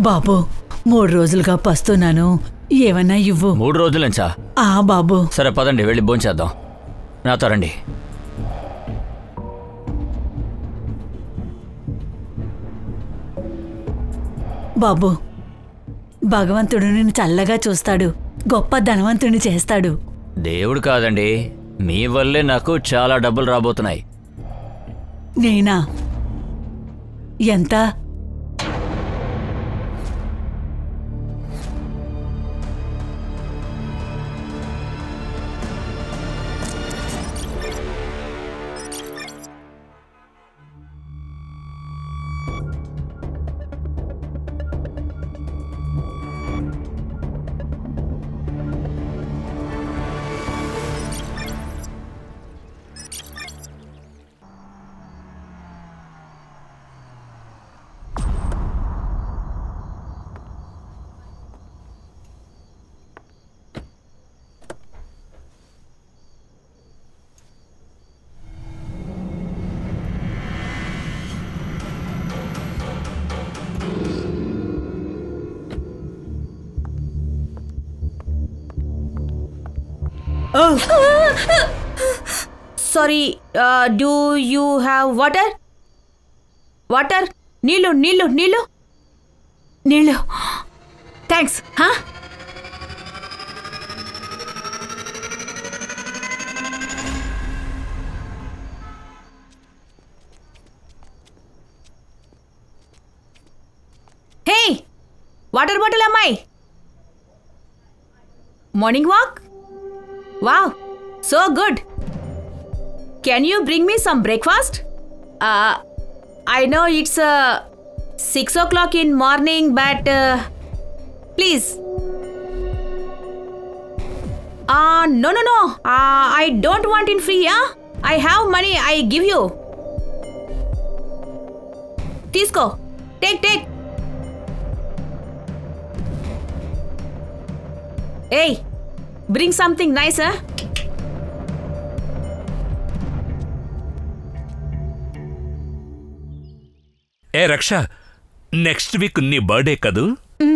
బాబు 3 రోజులుగా పస్తున్నాను, ఏమన్నా ఇవ్వు. 3 రోజుల నుంచా? బాబు. సరే పదండి, వెళ్ళి భోంచేద్దాం. నాతో రండి. బాబు, భగవంతుడు నిన్ను చల్లగా చూస్తాడు, గొప్ప ధనవంతుని చేస్తాడు. దేవుడు కాదండి, మీ వల్లే నాకు చాలా డబ్బులు రాబోతున్నాయి. నేనా? ఎంత? Sorry, do you have water? Water? Neelu. Thanks, huh? Hey, water bottle am I? Morning walk? Wow, so good. Can you bring me some breakfast? I know it's 6 o'clock in morning, but please. No. I don't want in free, yeah? I have money, I give you. Teesko, take. Hey, bring something nice, huh? ఏ రక్ష, next week నీ birthday కదూ,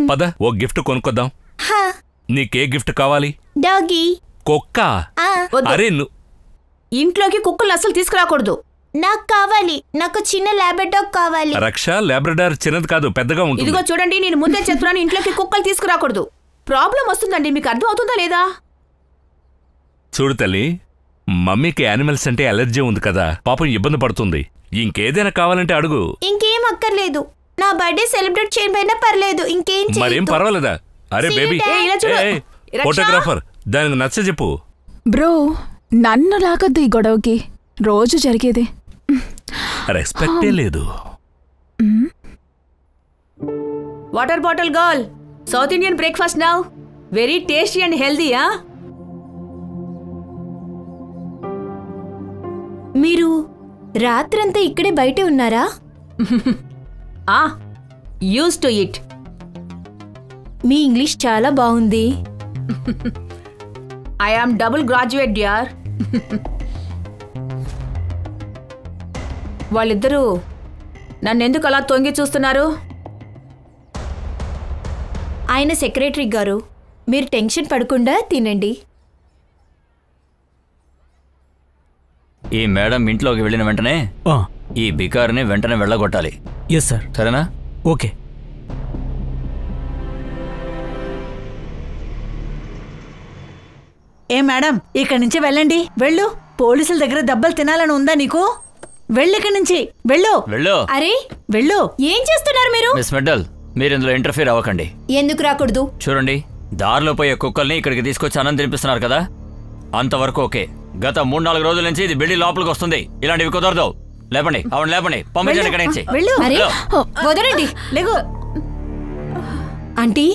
పద ఓ gift కొనుక్కొద్దాం. నీకే gift కావాలి? Doggy. కుక్క? అరే ఇంట్లోకి కుక్కలు అసలు తీసుకురాకూడదు. నాకు కావాలి, నాకు చిన్న లాబ్రడాగ్ కావాలి. రక్ష, లాబ్రడార్ చిన్నది కాదు, పెద్దగా ఉంటుంది. ఇదిగో చూడండి, నేను ముందే చెప్తున్నాను, ఇంట్లోకి కుక్కలు తీసుకురాకూడదు. ప్రాబ్లం వస్తుందండి, మీకు అర్థం అవుతుందా లేదా? చూడు తల్లి, మమ్మీకి యానిమల్స్ అంటే అలర్జీ ఉంది కదా, పాపం ఇబ్బంది పడుతుంది. ఇంకేదైనా కావాలంటే అడుగు. ఇంకేం అక్కర్లేదు, నా బర్త్డే సెలబ్రేట్ చేయకపోయినా పర్లేదు, ఇంకేం మరేం పర్వాలేదా? అరే బేబీ, ఫోటోగ్రాఫర్, దానికి నచ్చ చెప్పు. బ్రో, నన్ను లాగొద్దు ఈ గొడవకి, రోజు జరిగేది. రెస్పెక్టే లేదు. Water bottle girl, south Indian breakfast now, very tasty and healthy. మీరు రాత్రంతా ఇక్కడే బయటే ఉన్నారా? Use to it. మీ ఇంగ్లీష్ చాలా బాగుంది. I am double graduate dear. వాళ్ళిద్దరూ నన్నెందుకు అలా తొంగి చూస్తున్నారు? ఆయన సెక్రటరీ గారు, మీరు టెన్షన్ పడకుండా తినండి. ఈ మేడం ఇంట్లోకి వెళ్ళిన వెంటనే ఈ బికారిని వెంటనే వెళ్ళగొట్టాలి. Yes sir. సరేనా? ఓకే. మేడం, ఇక్కడి నుంచి వెళ్ళండి. వెళ్ళు. పోలీసుల దగ్గర దెబ్బలు తినాలని ఉందా నీకు? వెళ్ళు ఇక్కడి నుంచి, వెళ్ళు. అరే వెళ్ళు. ఏం చేస్తున్నారు మీరు? మిస్ మెడ్డల్, మీరు ఇందులో ఇంటర్ఫీర్ అవ్వకండి. ఎందుకు రాకూడదు? చూడండి, దారిలో పోయే కుక్కల్ని ఇక్కడికి తీసుకొచ్చి అన్నం తినిపిస్తున్నారు కదా, అంతవరకు ఓకే. గత 3-4 రోజుల నుంచి ఇది బిల్డింగ్ లోపలికి వస్తుంది. ఇలాంటివి కుదరదు. లేపండి, అవును లేపండి, పంపించండి ఇక్కడి నుంచి. వదలండి. లేగు. ఆంటీ,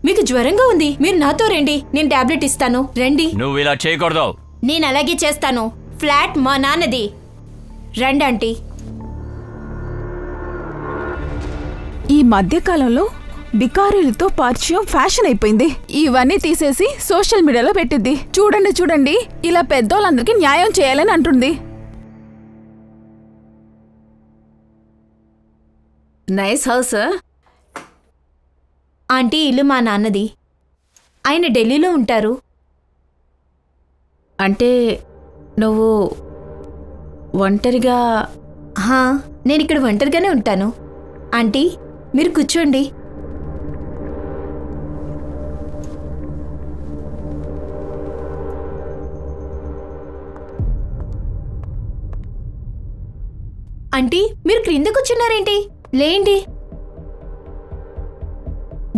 మీకు జ్వరంగా ఉంది, మీరు నాతో రండి, నేను టాబ్లెట్ ఇస్తాను. రండి. నువ్వు ఇలా చేయకూడదు. నేను అలాగే చేస్తాను. ఫ్లాట్ మా నాన్నది. రండి ఆంటీ. ఈ మధ్యకాలంలో బికారీలతో పరిచయం ఫ్యాషన్ అయిపోయింది. ఇవన్నీ తీసేసి సోషల్ మీడియాలో పెట్టిద్ది. చూడండి, ఇలా పెద్దోళ్ళందరికీ న్యాయం చేయాలని అంటుంది. Nice house. ఆంటీ ఇల్లు మా నాన్నది. ఆయన ఢిల్లీలో ఉంటారు. అంటే నువ్వు ఒంటరిగా? నేను ఇక్కడ ఒంటరిగానే ఉంటాను. ఆంటీ మీరు కూర్చోండి. ఆంటీ మీరు క్రింద కూర్చున్నారేంటి? లేండి.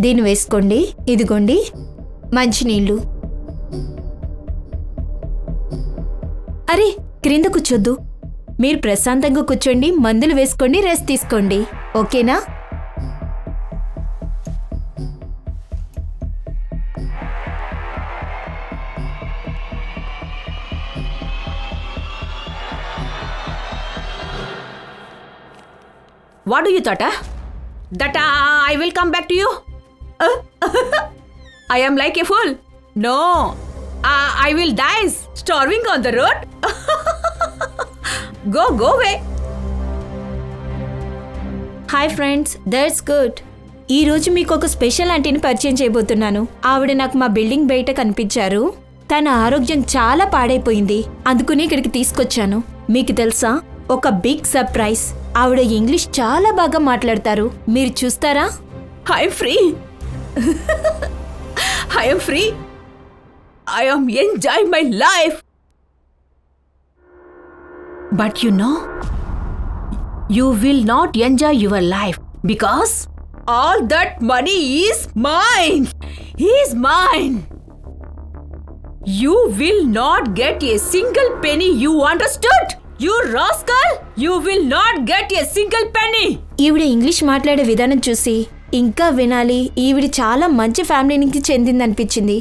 దీన్ని వేసుకోండి. ఇదిగోండి మంచినీళ్ళు. అరే క్రింద కూర్చోద్దు. మీరు ప్రశాంతంగా కూర్చోండి, మందులు వేసుకోండి, రెస్ట్ తీసుకోండి. ఓకేనా? What do you thought? That I will come back to you? I am like a fool. No, I will die starving on the road. Go away. Hi friends, that's good. ఈరోజు మీకు ఒక special ఆంటీని పరిచయం చేయబోతున్నాను. ఆవిడ నాకు మా building బయట కనిపించారు. తన ఆరోగ్యం చాలా పాడైపోయింది, అందుకని ఇక్కడికి తీసుకొచ్చాను. మీకు తెలుసా, ఒక బిగ్ సర్ప్రైజ్. ఆవిడ ఇంగ్లీష్ చాలా బాగా మాట్లాడతారు. మీరు చూస్తారా? I am free. I am free. I am enjoying my life. But you know, you will not enjoy your life because all that money is mine. Is mine. You will not get a single penny. You understood? You rascal! You will not get a single penny. ఈవిడ English మాట్లాడే విధానం చూసి ఇంకా వినాలి. ఈవిడ చాలా మంచి family నుంచి చెందిందనిపించింది.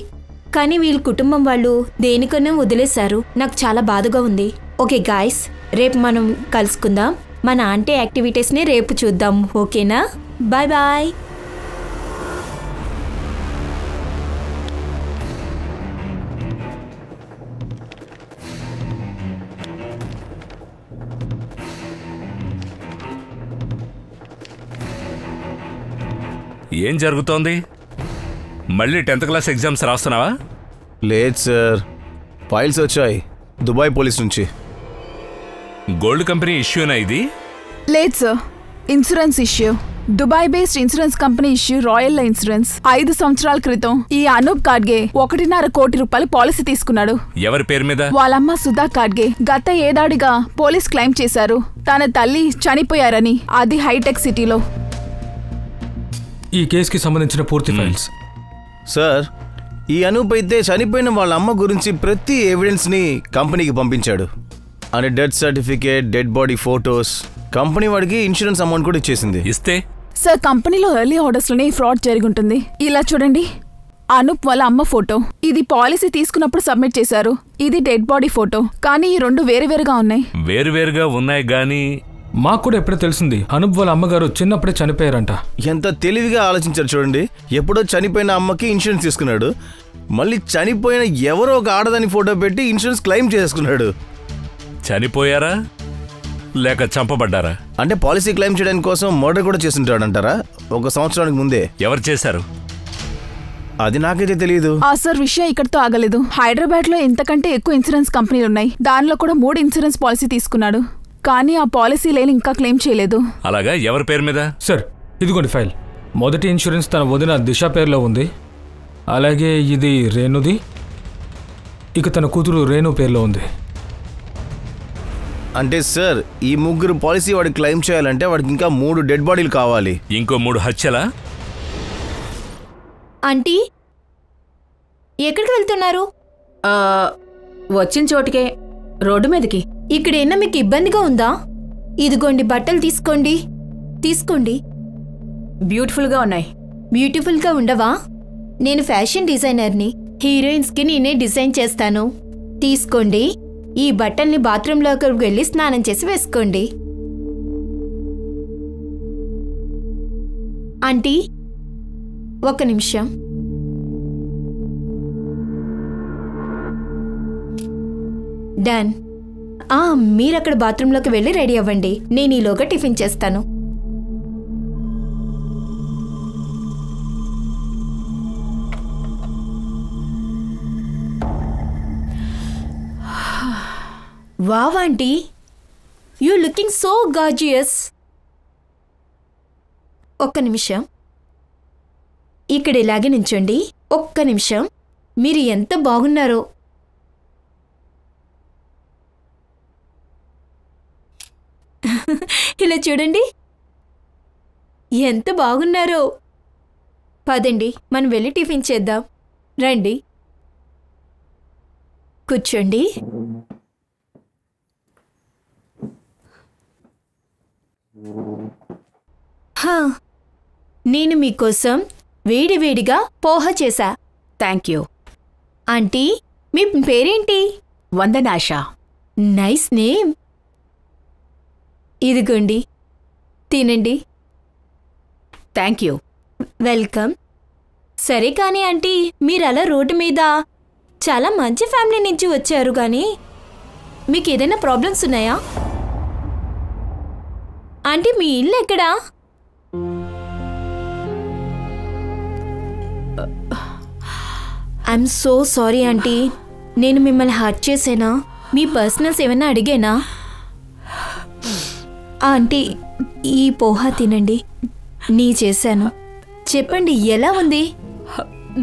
కానీ వీళ్ళ కుటుంబం వాళ్ళు దేనికనే వదిలేశారు. నాకు చాలా బాధగా ఉంది. ఓకే గాయ్స్, రేపు మనం కలుసుకుందాం. మన ఆంటీ యాక్టివిటీస్ని రేపు చూద్దాం. ఓకేనా? Bye bye. ఏం జరుగుతోంది? మళ్ళీ 10th క్లాస్ ఎగ్జామ్స్ రాస్తున్నావా? లేదు సార్, ఫైల్స్ వచ్చాయి దుబాయ్ పోలీస్ నుంచి. గోల్డ్ కంపెనీ ఇష్యూనా ఇది? లేదు sir, insurance issue. Dubai based insurance company issue royal insurance. 5 సంవత్సరాల క్రితం ఈ అనూప్ ఖాడ్గే 1.5 కోటి రూపాయలు పాలసీ తీసుకున్నాడు. ఎవరి పేరు మీద? వాళ్ళమ్మ సుధా ఖాడ్గే. గత ఏడాదిగా పోలీస్ క్లెయిమ్ చేశారు తన తల్లి చనిపోయారని. అది హైటెక్ సిటీలో. ఈ కేసుకి సంబంధించిన పూర్తి ఫైల్స్. సార్, ఈ అనూప్ అయితే చనిపోయిన వాళ్ళ అమ్మ గురించి ప్రతి ఎవిడెన్స్ని కంపెనీకి పంపించాడు. అని death certificate, dead body photos. Company వాడికి ఇన్సూరెన్స్ అమౌంట్ కూడా ఇచ్చేసింది. ఇస్తే సార్, కంపెనీలో ఎర్లీ ఆర్డర్స్లోనే ఫ్రాడ్ జరిగి ఉంటుంది. ఇలా చూడండి, అనూప్ వాళ్ళ అమ్మ ఫోటో. ఇది పాలసీ తీసుకున్నప్పుడు సబ్మిట్ చేశారు. ఇది డెడ్ బాడీ ఫోటో. కానీ ఈ రెండు వేరువేరుగా ఉన్నాయి. వేరువేరుగా ఉన్నాయి గానీ మాకు కూడా ఎప్పుడో తెలిసింది అనూప్ వాళ్ళ అమ్మగారు చిన్నప్పుడే చనిపోయారంట. ఎంత తెలివిగా ఆలోచించారు చూడండి. ఎప్పుడో చనిపోయిన అమ్మకి ఇన్సూరెన్స్ తీసుకున్నాడు, మళ్ళీ చనిపోయిన ఎవరో ఒక ఆడదాని ఫోటో పెట్టి ఇన్సూరెన్స్ క్లెయిమ్ చేసుకున్నాడు. చనిపోయారా లేక చంపబడ్డారా? అంటే పాలసీ క్లెయిమ్ చేయడానికి కోసం మర్డర్ కూడా చేస్తుంటాడంటారా 1 సంవత్సరానికి ముందే? ఎవరు చేశారు? అది నాకైతే తెలియదు. సార్, విషయం ఇక్కడితో ఆగలేదు. హైదరాబాద్ లో ఇంతకంటే ఎక్కువ ఇన్సూరెన్స్ కంపెనీలు ఉన్నాయి. దానిలో కూడా 3 ఇన్సూరెన్స్ పాలసీ తీసుకున్నాడు. కానీ ఆ పాలసీ లేని ఇంకా క్లెయిమ్ చేయలేదు. అలాగా? ఎవరి పేరు మీద? సార్, ఇదిగోండి ఫైల్. మొదటి ఇన్సూరెన్స్ తన వదిన దిశ పేరులో ఉంది. అలాగే ఇది రేణుది. ఇక తన కూతురు రేణు పేరులో ఉంది. అంటే సార్, ఈ 3 పాలసీ వాడికి క్లెయిమ్ చేయాలంటే వాడికి ఇంకా 3 డెడ్ బాడీలు కావాలి. ఇంకో 3 హత్యలా? ఆంటీ ఎక్కడికి వెళ్తున్నారు? వచ్చిన చోటికే, రోడ్డు మీదకి. ఇక్కడేనా మీకు ఇబ్బందిగా ఉందా? ఇదిగోండి బట్టలు తీసుకోండి. తీసుకోండి. బ్యూటిఫుల్గా ఉన్నాయి. బ్యూటిఫుల్గా ఉండవా? నేను ఫ్యాషన్ డిజైనర్ని. హీరోయిన్స్కి నేనే డిజైన్ చేస్తాను. తీసుకోండి. ఈ బట్టల్ని బాత్రూంలోకి వెళ్ళి స్నానం చేసి వేసుకోండి. ఆంటీ, 1 నిమిషం. డన్. మీరక్కడ బాత్రూంలోకి వెళ్ళి రెడీ అవ్వండి. నేను ఈలోగా టిఫిన్ చేస్తాను. Wow aunty, you looking so gorgeous. ఒక్క నిమిషం, ఇక్కడ ఇలాగే నించోండి. ఒక్క నిమిషం, మీరు ఎంత బాగున్నారో. ఇలా చూడండి, ఎంత బాగున్నారో. పదండి, మనం వెళ్ళి టిఫిన్ చేద్దాం. రండి, కూర్చోండి. నేను మీకోసం వేడివేడిగా పోహ చేశా. Thank you. ఆంటీ, మీ పేరేంటి? వందనాష. Nice name. ఇదిగోండి, తినండి. Thank you. వెల్కమ్. సరే కానీ ఆంటీ, మీరు అలా రోడ్డు మీద చాలా మంచి ఫ్యామిలీ నుంచి వచ్చారు, కానీ మీకు ఏదైనా ప్రాబ్లమ్స్ ఉన్నాయా? ఆంటీ, మీ ఇల్లు ఎక్కడా? ఐఎమ్ సో సారీ ఆంటీ, నేను మిమ్మల్ని హర్ట్ చేసేనా? మీ పర్సనల్స్ ఏమైనా అడిగేనా? ఆంటీ, ఈ పోహా తినండి, నీ చేశాను. చెప్పండి, ఎలా ఉంది?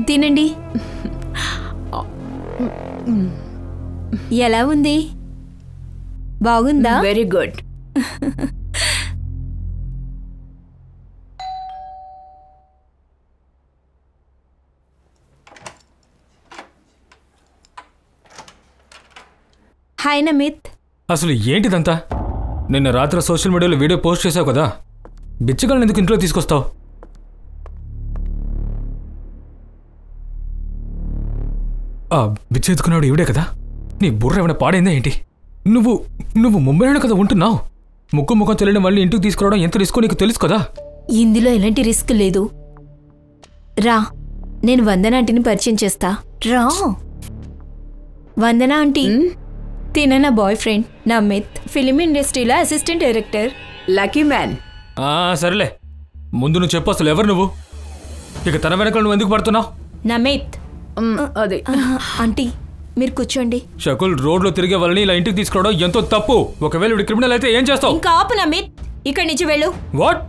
తినండి. ఎలా ఉంది? బాగుందా? Very good. హాయ్ నమిత్. అసలు ఏంటిదంతా? నిన్న రాత్రి సోషల్ మీడియాలో వీడియో పోస్ట్ చేసావు కదా, బిచ్చగాళ్ళని ఎందుకు ఇంట్లో తీసుకొస్తావు? ఆ బిచ్చ ఎత్తుకున్నాడు ఇవిడే కదా. నీ బుర్ర ఏమైనా పాడైందా ఏంటి? నువ్వు నువ్వు ముంబైలోనే కదా ఉంటున్నావు. ముక్కు ముఖం తెలియడం వల్ల ఇంటికి తీసుకురావడం ఎంత రిస్కో నీకు తెలుసు కదా. ఇందులో ఎలాంటి రిస్క్ లేదు. రా, నేను వందన ఆంటీని పరిచయం చేస్తా. రా. వందన ఆంటీ, తిన నా బాయ్ ఫ్రెండ్ నమిత్, ఫిలిం ఇండస్ట్రీలో అసిస్టెంట్ డైరెక్టర్. Lucky man. సరేలే, ముందు నువ్వు చెప్పు, అసలు ఎవరు నువ్వు? ఇక తన వెనకాల నువ్వు ఎందుకు పడుతున్నావు? నమిత్. అదే ఆంటీ, మీరు కూర్చోండి. షకుల్, రోడ్లో తిరిగే వాళ్ళని ఇలా ఇంటికి తీసుకురావడం ఎంతో తప్పు. ఒకవేళ వీడు క్రిమినల్ అయితే ఏం చేస్తావు? ఇంకా ఆపు నమిత్, ఇక్కడి నుంచి వెళ్ళు. What?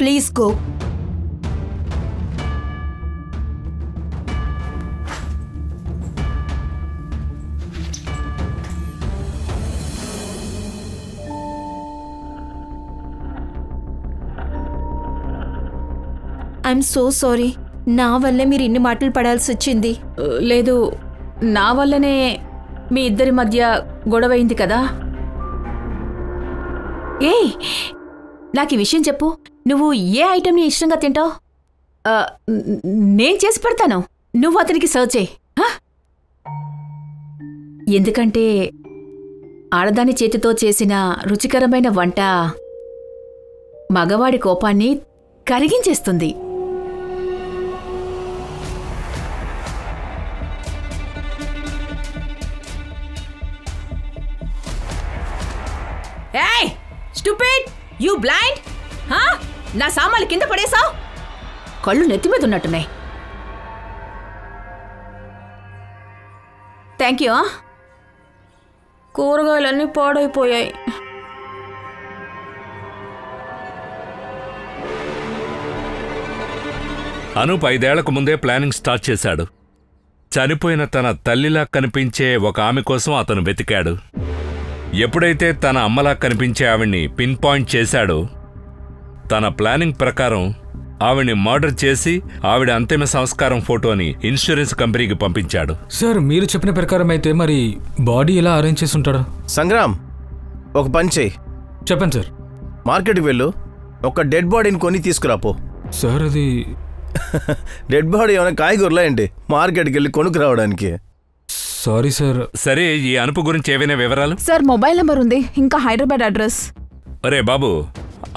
Please go. I'm so sorry, నా వల్లే మీరు ఇన్ని మాటలు పడాల్సి వచ్చింది. లేదు, నా వల్లనే మీ ఇద్దరి మధ్య గొడవైంది కదా. ఏయ్, నాకు ఈ విషయం చెప్పు, నువ్వు ఏ ఐటెంని ఇష్టంగా తింటావు? నేను చేసి పెడతాను, నువ్వు అతనికి సర్వ్ చేయి. ఎందుకంటే ఆడదాని చేతితో చేసిన రుచికరమైన వంట మగవాడి కోపాన్ని కరిగించేస్తుంది. ఏయ్ స్టూపిడ్, యూ బ్లైండ్! నా సామాన్లు కింద పడేసావు. కళ్ళు నెత్తి మీద ఉన్నట్టున్నాయి. Thank you. కూరగాయలన్నీ పాడైపోయాయి. అనూప్ 5 ఏళ్లకు ముందే ప్లానింగ్ స్టార్ట్ చేశాడు. చనిపోయిన తన తల్లిలా కనిపించే ఒక ఆమె కోసం అతను వెతికాడు. ఎప్పుడైతే తన అమ్మలా కనిపించే ఆవిడ్ని పిన్ పాయింట్ చేశాడో, తన ప్లానింగ్ ప్రకారం ఆవిడ్ని మర్డర్ చేసి ఆవిడ అంతిమ సంస్కారం ఫోటోని ఇన్సూరెన్స్ కంపెనీకి పంపించాడు. సార్, మీరు చెప్పిన ప్రకారం అయితే మరి బాడీ ఎలా అరేంజ్ చేసి ఉంటాడు? సంగ్రామ్, ఒక పని చేయి. చెప్పండి సార్. మార్కెట్కి వెళ్ళు, ఒక డెడ్ బాడీని కొని తీసుకురాపో. సార్, అది డెడ్ బాడీ ఏమైనా కాయగూరలా ఏంటి మార్కెట్కి వెళ్ళి కొనుక్కు రావడానికి? Sorry sir. సరే, ఈ అనుపు గురించి ఏవైనా వివరాలు? సార్, మొబైల్ నెంబర్ ఉంది, ఇంకా హైదరాబాద్ అడ్రస్. అరే బాబు,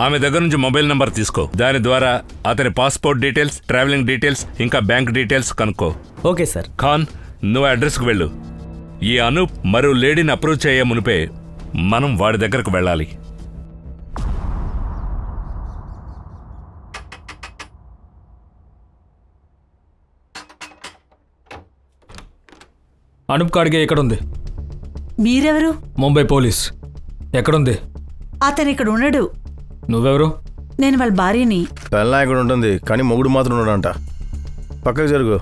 ఆమె దగ్గర నుంచి మొబైల్ నంబర్ తీసుకో. దాని ద్వారా అతని పాస్పోర్ట్ డీటెయిల్స్, ట్రావెలింగ్ డీటెయిల్స్, ఇంకా బ్యాంక్ డీటెయిల్స్ కనుక్కో. Okay sir. ఖాన్, నువ్వు అడ్రస్కు వెళ్ళు. ఈ అనూప్ మరో లేడీని అప్రోచ్ అయ్యే మునిపే మనం వాడి దగ్గరకు వెళ్ళాలి. అనూప్ కాడిగే ఎక్కడుంది? మీరెవరు? ముంబై పోలీస్. ఎక్కడుంది? అతను ఇక్కడ ఉన్నాడు. నువ్వెవరు? నేను వాళ్ళ భార్యని. పెళ్ళ ఇక్కడ ఉంటుంది కానీ మొగుడు మాత్రం ఉన్నాడంట. పక్కకు జరుగు.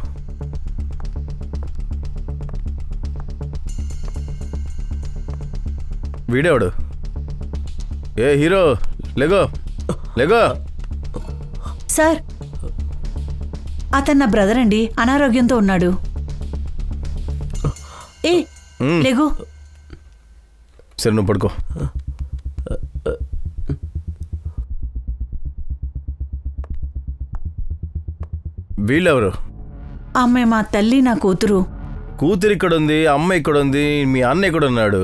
వీడేవాడు? ఏ హీరో, లేగో లేగో. సార్, అతను నా బ్రదర్ అండి, అనారోగ్యంతో ఉన్నాడు. ఏ లేగు. సరే నువ్వు పడుకో. వీళ్ళెవరు? అమ్మాయి మా తల్లి, నా కూతురు. కూతురు ఇక్కడ ఉంది, అమ్మ ఇక్కడ ఉంది, మీ అన్న ఇక్కడ ఉన్నాడు.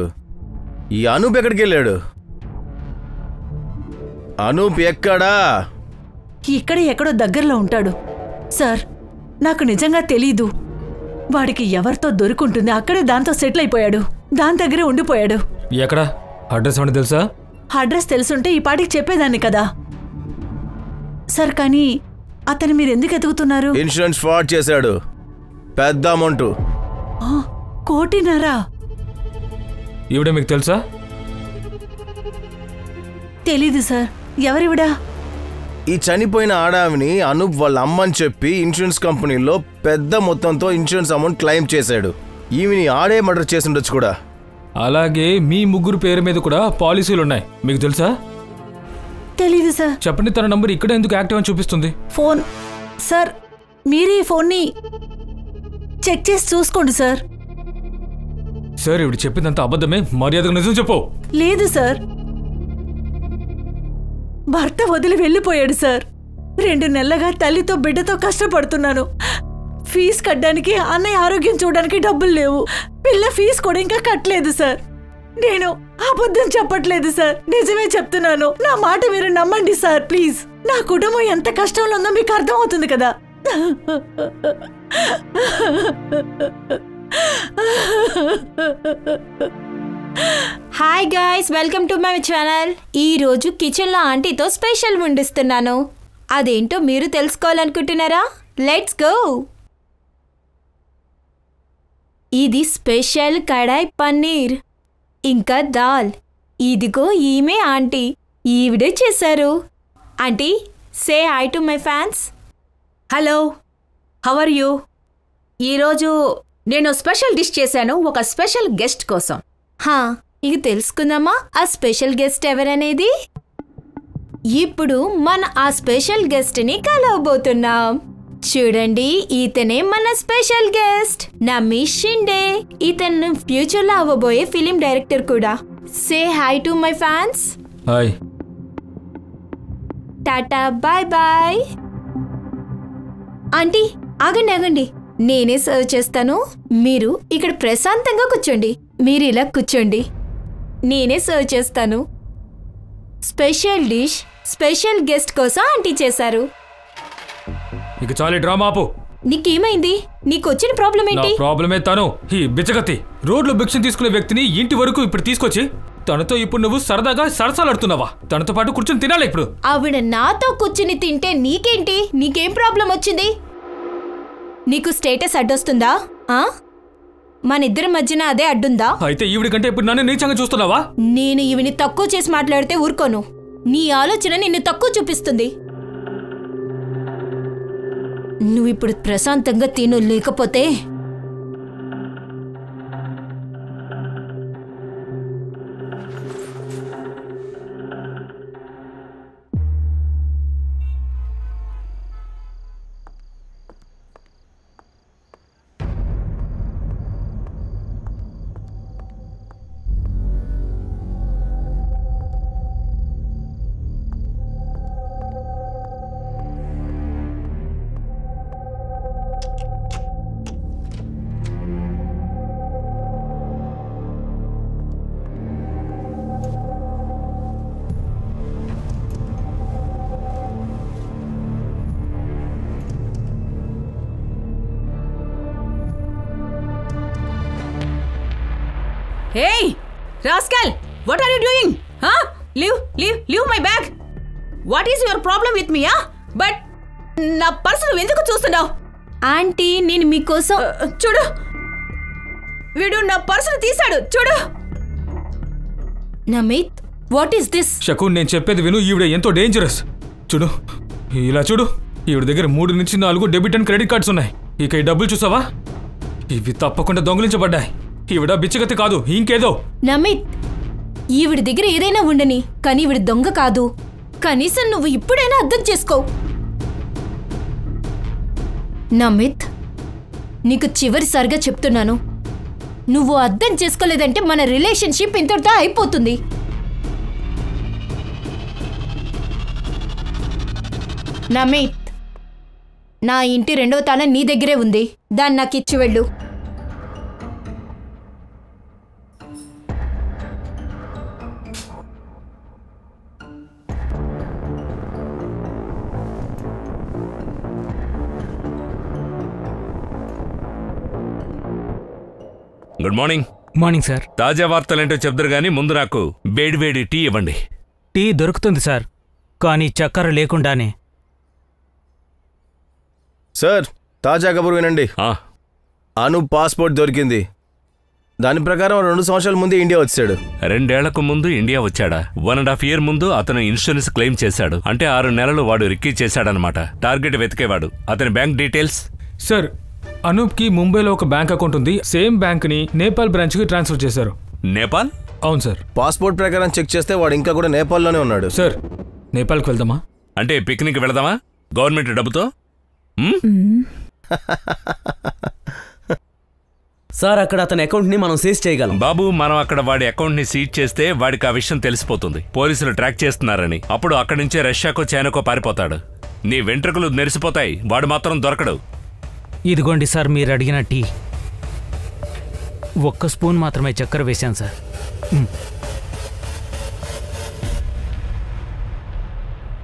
ఈ అనూప్ ఎక్కడికి వెళ్ళాడు? అనూప్ ఎక్కడా? ఇక్కడ ఎక్కడో దగ్గరలో ఉంటాడు. సార్, నాకు నిజంగా తెలీదు. వాడికి ఎవరితో దొరుకుంటుంది, అక్కడే దాంతో సెటిల్ అయిపోయాడు. దాని దగ్గరే ఉండిపోయాడు. ఎక్కడ? అడ్రస్ ఏమన్నా తెలుసా? అడ్రస్ తెలుసుంటే ఈ పాటికి చెప్పేదాన్ని కదా సార్. కానీ అతను మీరు ఎందుకు ఎతుకుతున్నారు? ఇన్సూరెన్స్ ఫ్రాడ్ చేశాడు. పెద్ద అమౌంట్. 1.5 కోటి. ఈవిడ మీకు తెలుసా? తెలీదు సార్. ఎవరివిడా? ఈ చనిపోయిన ఆడావిని అనూప్ వాళ్ళ అమ్మని చెప్పి ఇన్సూరెన్స్ కంపెనీలో పెద్ద మొత్తంతో ఇన్సూరెన్స్ అమౌంట్ క్లెయిమ్ చేశాడు. ఈవిని ఆడే మర్డర్ చేసి ఉండొచ్చు కూడా. అలాగే మీ ముగ్గురు పేరు మీద కూడా పాలసీలు ఉన్నాయి, మీకు తెలుసా? తెలీదు సార్. చెప్పండి, తన నంబర్ ఇక్కడ ఎందుకు యాక్టివ్ అని చూపిస్తుంది? ఫోన్ సార్, మీరు ఈ ఫోన్ని చెక్ చేసి చూసుకోండి సార్. సార్, ఇవిడ చెప్పిందంత అబద్ధమే, మర్యాదగా నిజం చెప్పు. లేదు సార్, భర్త వదిలి వెళ్ళిపోయాడు సార్. 2 నెలలుగా తల్లితో బిడ్డతో కష్టపడుతున్నాను. ఫీజు కట్టడానికి, అన్నయ్య ఆరోగ్యం చూడడానికి డబ్బులు లేవు. పిల్ల ఫీజు కూడా ఇంకా కట్టలేదు సార్. నేను అబద్ధం చెప్పట్లేదు సార్, నిజమే చెప్తున్నాను. నా మాట మీరు నమ్మండి సార్ ప్లీజ్. నా కుటుంబం ఎంత కష్టంలో ఉందో మీకు అర్థం అవుతుంది కదా. Hi guys, welcome to my channel. ఈరోజు కిచెన్లో ఆంటీతో స్పెషల్ వండిస్తున్నాను. అదేంటో మీరు తెలుసుకోవాలనుకుంటున్నారా? Let's go. ఇది స్పెషల్ కడాయి పన్నీర్ ఇంకా దాల్. ఇదిగో ఈమె ఆంటీ, ఈవిడే చేశారు. Aunty, say hi to my fans. Hello, how are you? ఈరోజు నేను స్పెషల్ డిష్ చేశాను ఒక స్పెషల్ గెస్ట్ కోసం. హా, ఇక తెలుసుకుందామా ఆ స్పెషల్ గెస్ట్ ఎవరనేది? ఇప్పుడు మన ఆ స్పెషల్ గెస్ట్ని కలవబోతున్నాం. చూడండి, ఇతనే మన స్పెషల్ గెస్ట్ నమీష్ షిండే. ఇతను ఫ్యూచర్లో అవ్వబోయే ఫిలిం డైరెక్టర్ కూడా. Say hi to my fans. Hi. Tata, bye bye. Aunty, ఆగండి ఆగండి, నేనే సర్వ్ చేస్తాను. మీరు ఇక్కడ ప్రశాంతంగా కూర్చోండి. మీరు ఇలా కూర్చోండి, నేనే సర్వ్ చేస్తాను. స్పెషల్ డిష్ స్పెషల్ గెస్ట్ కోసం ఆంటీ చేశారు. ఇక చాలు డ్రామా ఆపు. నీకేమైంది? నీకు వచ్చిన ప్రాబ్లం ఏంటి? నా ప్రాబ్లమే తను, ఈ బిచ్చగత్తి. రోడ్లో భిక్ష తీసుకునే వ్యక్తిని ఇంటి వరకు ఇప్పుడు తీసుకొచ్చి తనతో ఇప్పుడు నువ్వు సరదాగా సరసాలాడుతున్నావా? తనతో పాటు కూర్చొని తినాలి ఇప్పుడు. ఆవిడ నాతో కూర్చుని తింటే నీకేంటి? నీకేం ప్రాబ్లం వచ్చింది? నీకు స్టేటస్ అడ్డొస్తుందా? మన ఇద్దరి మధ్యన అదే అడ్డుందా? అయితే ఈవిడి కంటే ఇప్పుడు నన్ను నీచంగా చూస్తున్నావా? నేను ఈవిని తక్కువ చేసి మాట్లాడితే ఊరుకోను. నీ ఆలోచన నిన్ను తక్కువ చూపిస్తుంది. నువ్విప్పుడు ప్రశాంతంగా తిను, లేకపోతే Hey, rascal! What are you doing? Huh? Leave my bag. What is your problem with me, huh? But నా పర్సు నువ్వు ఎందుకు చూస్తున్నావు? ఆంటీ, నేను మీకోసం చూడు, వీడు నా పర్సును తీశాడు. చూడు. Namit, what is this? Shakun, నేను చెప్పేది విను. ఈవిడ ఎంతో డేంజరస్. చూడు, ఇలా చూడు. ఈవిడ దగ్గర 3 నుంచి 4 డెబిట్ అండ్ క్రెడిట్ కార్డ్స్ ఉన్నాయి. ఇక ఈ డబ్బులు చూసావా? ఇవి తప్పకుండా దొంగిలించబడ్డాయి. ఈవిడ బిచ్చగతి కాదు, ఇంకేదో. నమిత్, ఈవిడ దగ్గర ఏదైనా ఉండని, కానీ ఈవిడ దొంగ కాదు. కనీసం నువ్వు ఇప్పుడైనా అర్థం చేసుకో. నమిత్, నీకు చివరిసారిగా చెప్తున్నాను, నువ్వు అర్థం చేసుకోలేదంటే మన రిలేషన్షిప్ ఇంతటితో అయిపోతుంది. నమిత్, నా ఇంటి 2వ తాళం నీ దగ్గరే ఉంది. దాన్ని నాకు ఇచ్చి వెళ్ళు. Good morning. Morning sir. తాజా వార్తలేంటో చెప్తారు గానీ ముందు నాకు వేడి టీ ఇవ్వండి. టీ దొరుకుతుంది సార్, కానీ చక్కెర లేకుండానే. సార్, తాజా కబురు వినండి. అనూప్ పాస్పోర్ట్ దొరికింది. దాని ప్రకారం 2 సంవత్సరాల ముందే ఇండియా వచ్చాడు. 2 ఏళ్లకు ముందు ఇండియా వచ్చాడా? 1.5 year ముందు అతను ఇన్సూరెన్స్ క్లెయిమ్ చేశాడు. అంటే 6 నెలలు వాడు రిక్కీ చేశాడనమాట. టార్గెట్ వెతికేవాడు. అతని బ్యాంక్ డీటెయిల్స్. సార్, అనూప్కి ముంబైలో ఒక బ్యాంక్ అకౌంట్ ఉంది. సేమ్ బ్యాంక్ని నేపాల్ బ్రాంచ్కి ట్రాన్స్ఫర్ చేశారు. నేపాల్? అవును సార్. పాస్పోర్ట్ ప్రకారం చెక్ చేస్తే వాడు ఇంకా కూడా నేపాల్లోనే ఉన్నాడు. సార్, నేపాల్కి వెళ్దామా? అంటే పిక్నిక్ వెళదామా గవర్నమెంట్ డబ్బుతో? సార్, అక్కడ అతని అకౌంట్ని మనం సీజ్ చేయగలం. బాబు, మనం అక్కడ వాడి అకౌంట్ని సీజ్ చేస్తే వాడికి ఆ విషయం తెలిసిపోతుంది. పోలీసులు ట్రాక్ చేస్తున్నారని. అప్పుడు అక్కడి నుంచే రష్యాకో చైనాకో పారిపోతాడు. నీ వెంట్రుకలు నెరిసిపోతాయి. వాడు మాత్రం దొరకడు. ఇదిగోండి సార్, మీరు అడిగిన టీ. 1 స్పూన్ మాత్రమే చక్కెర వేశాను సార్.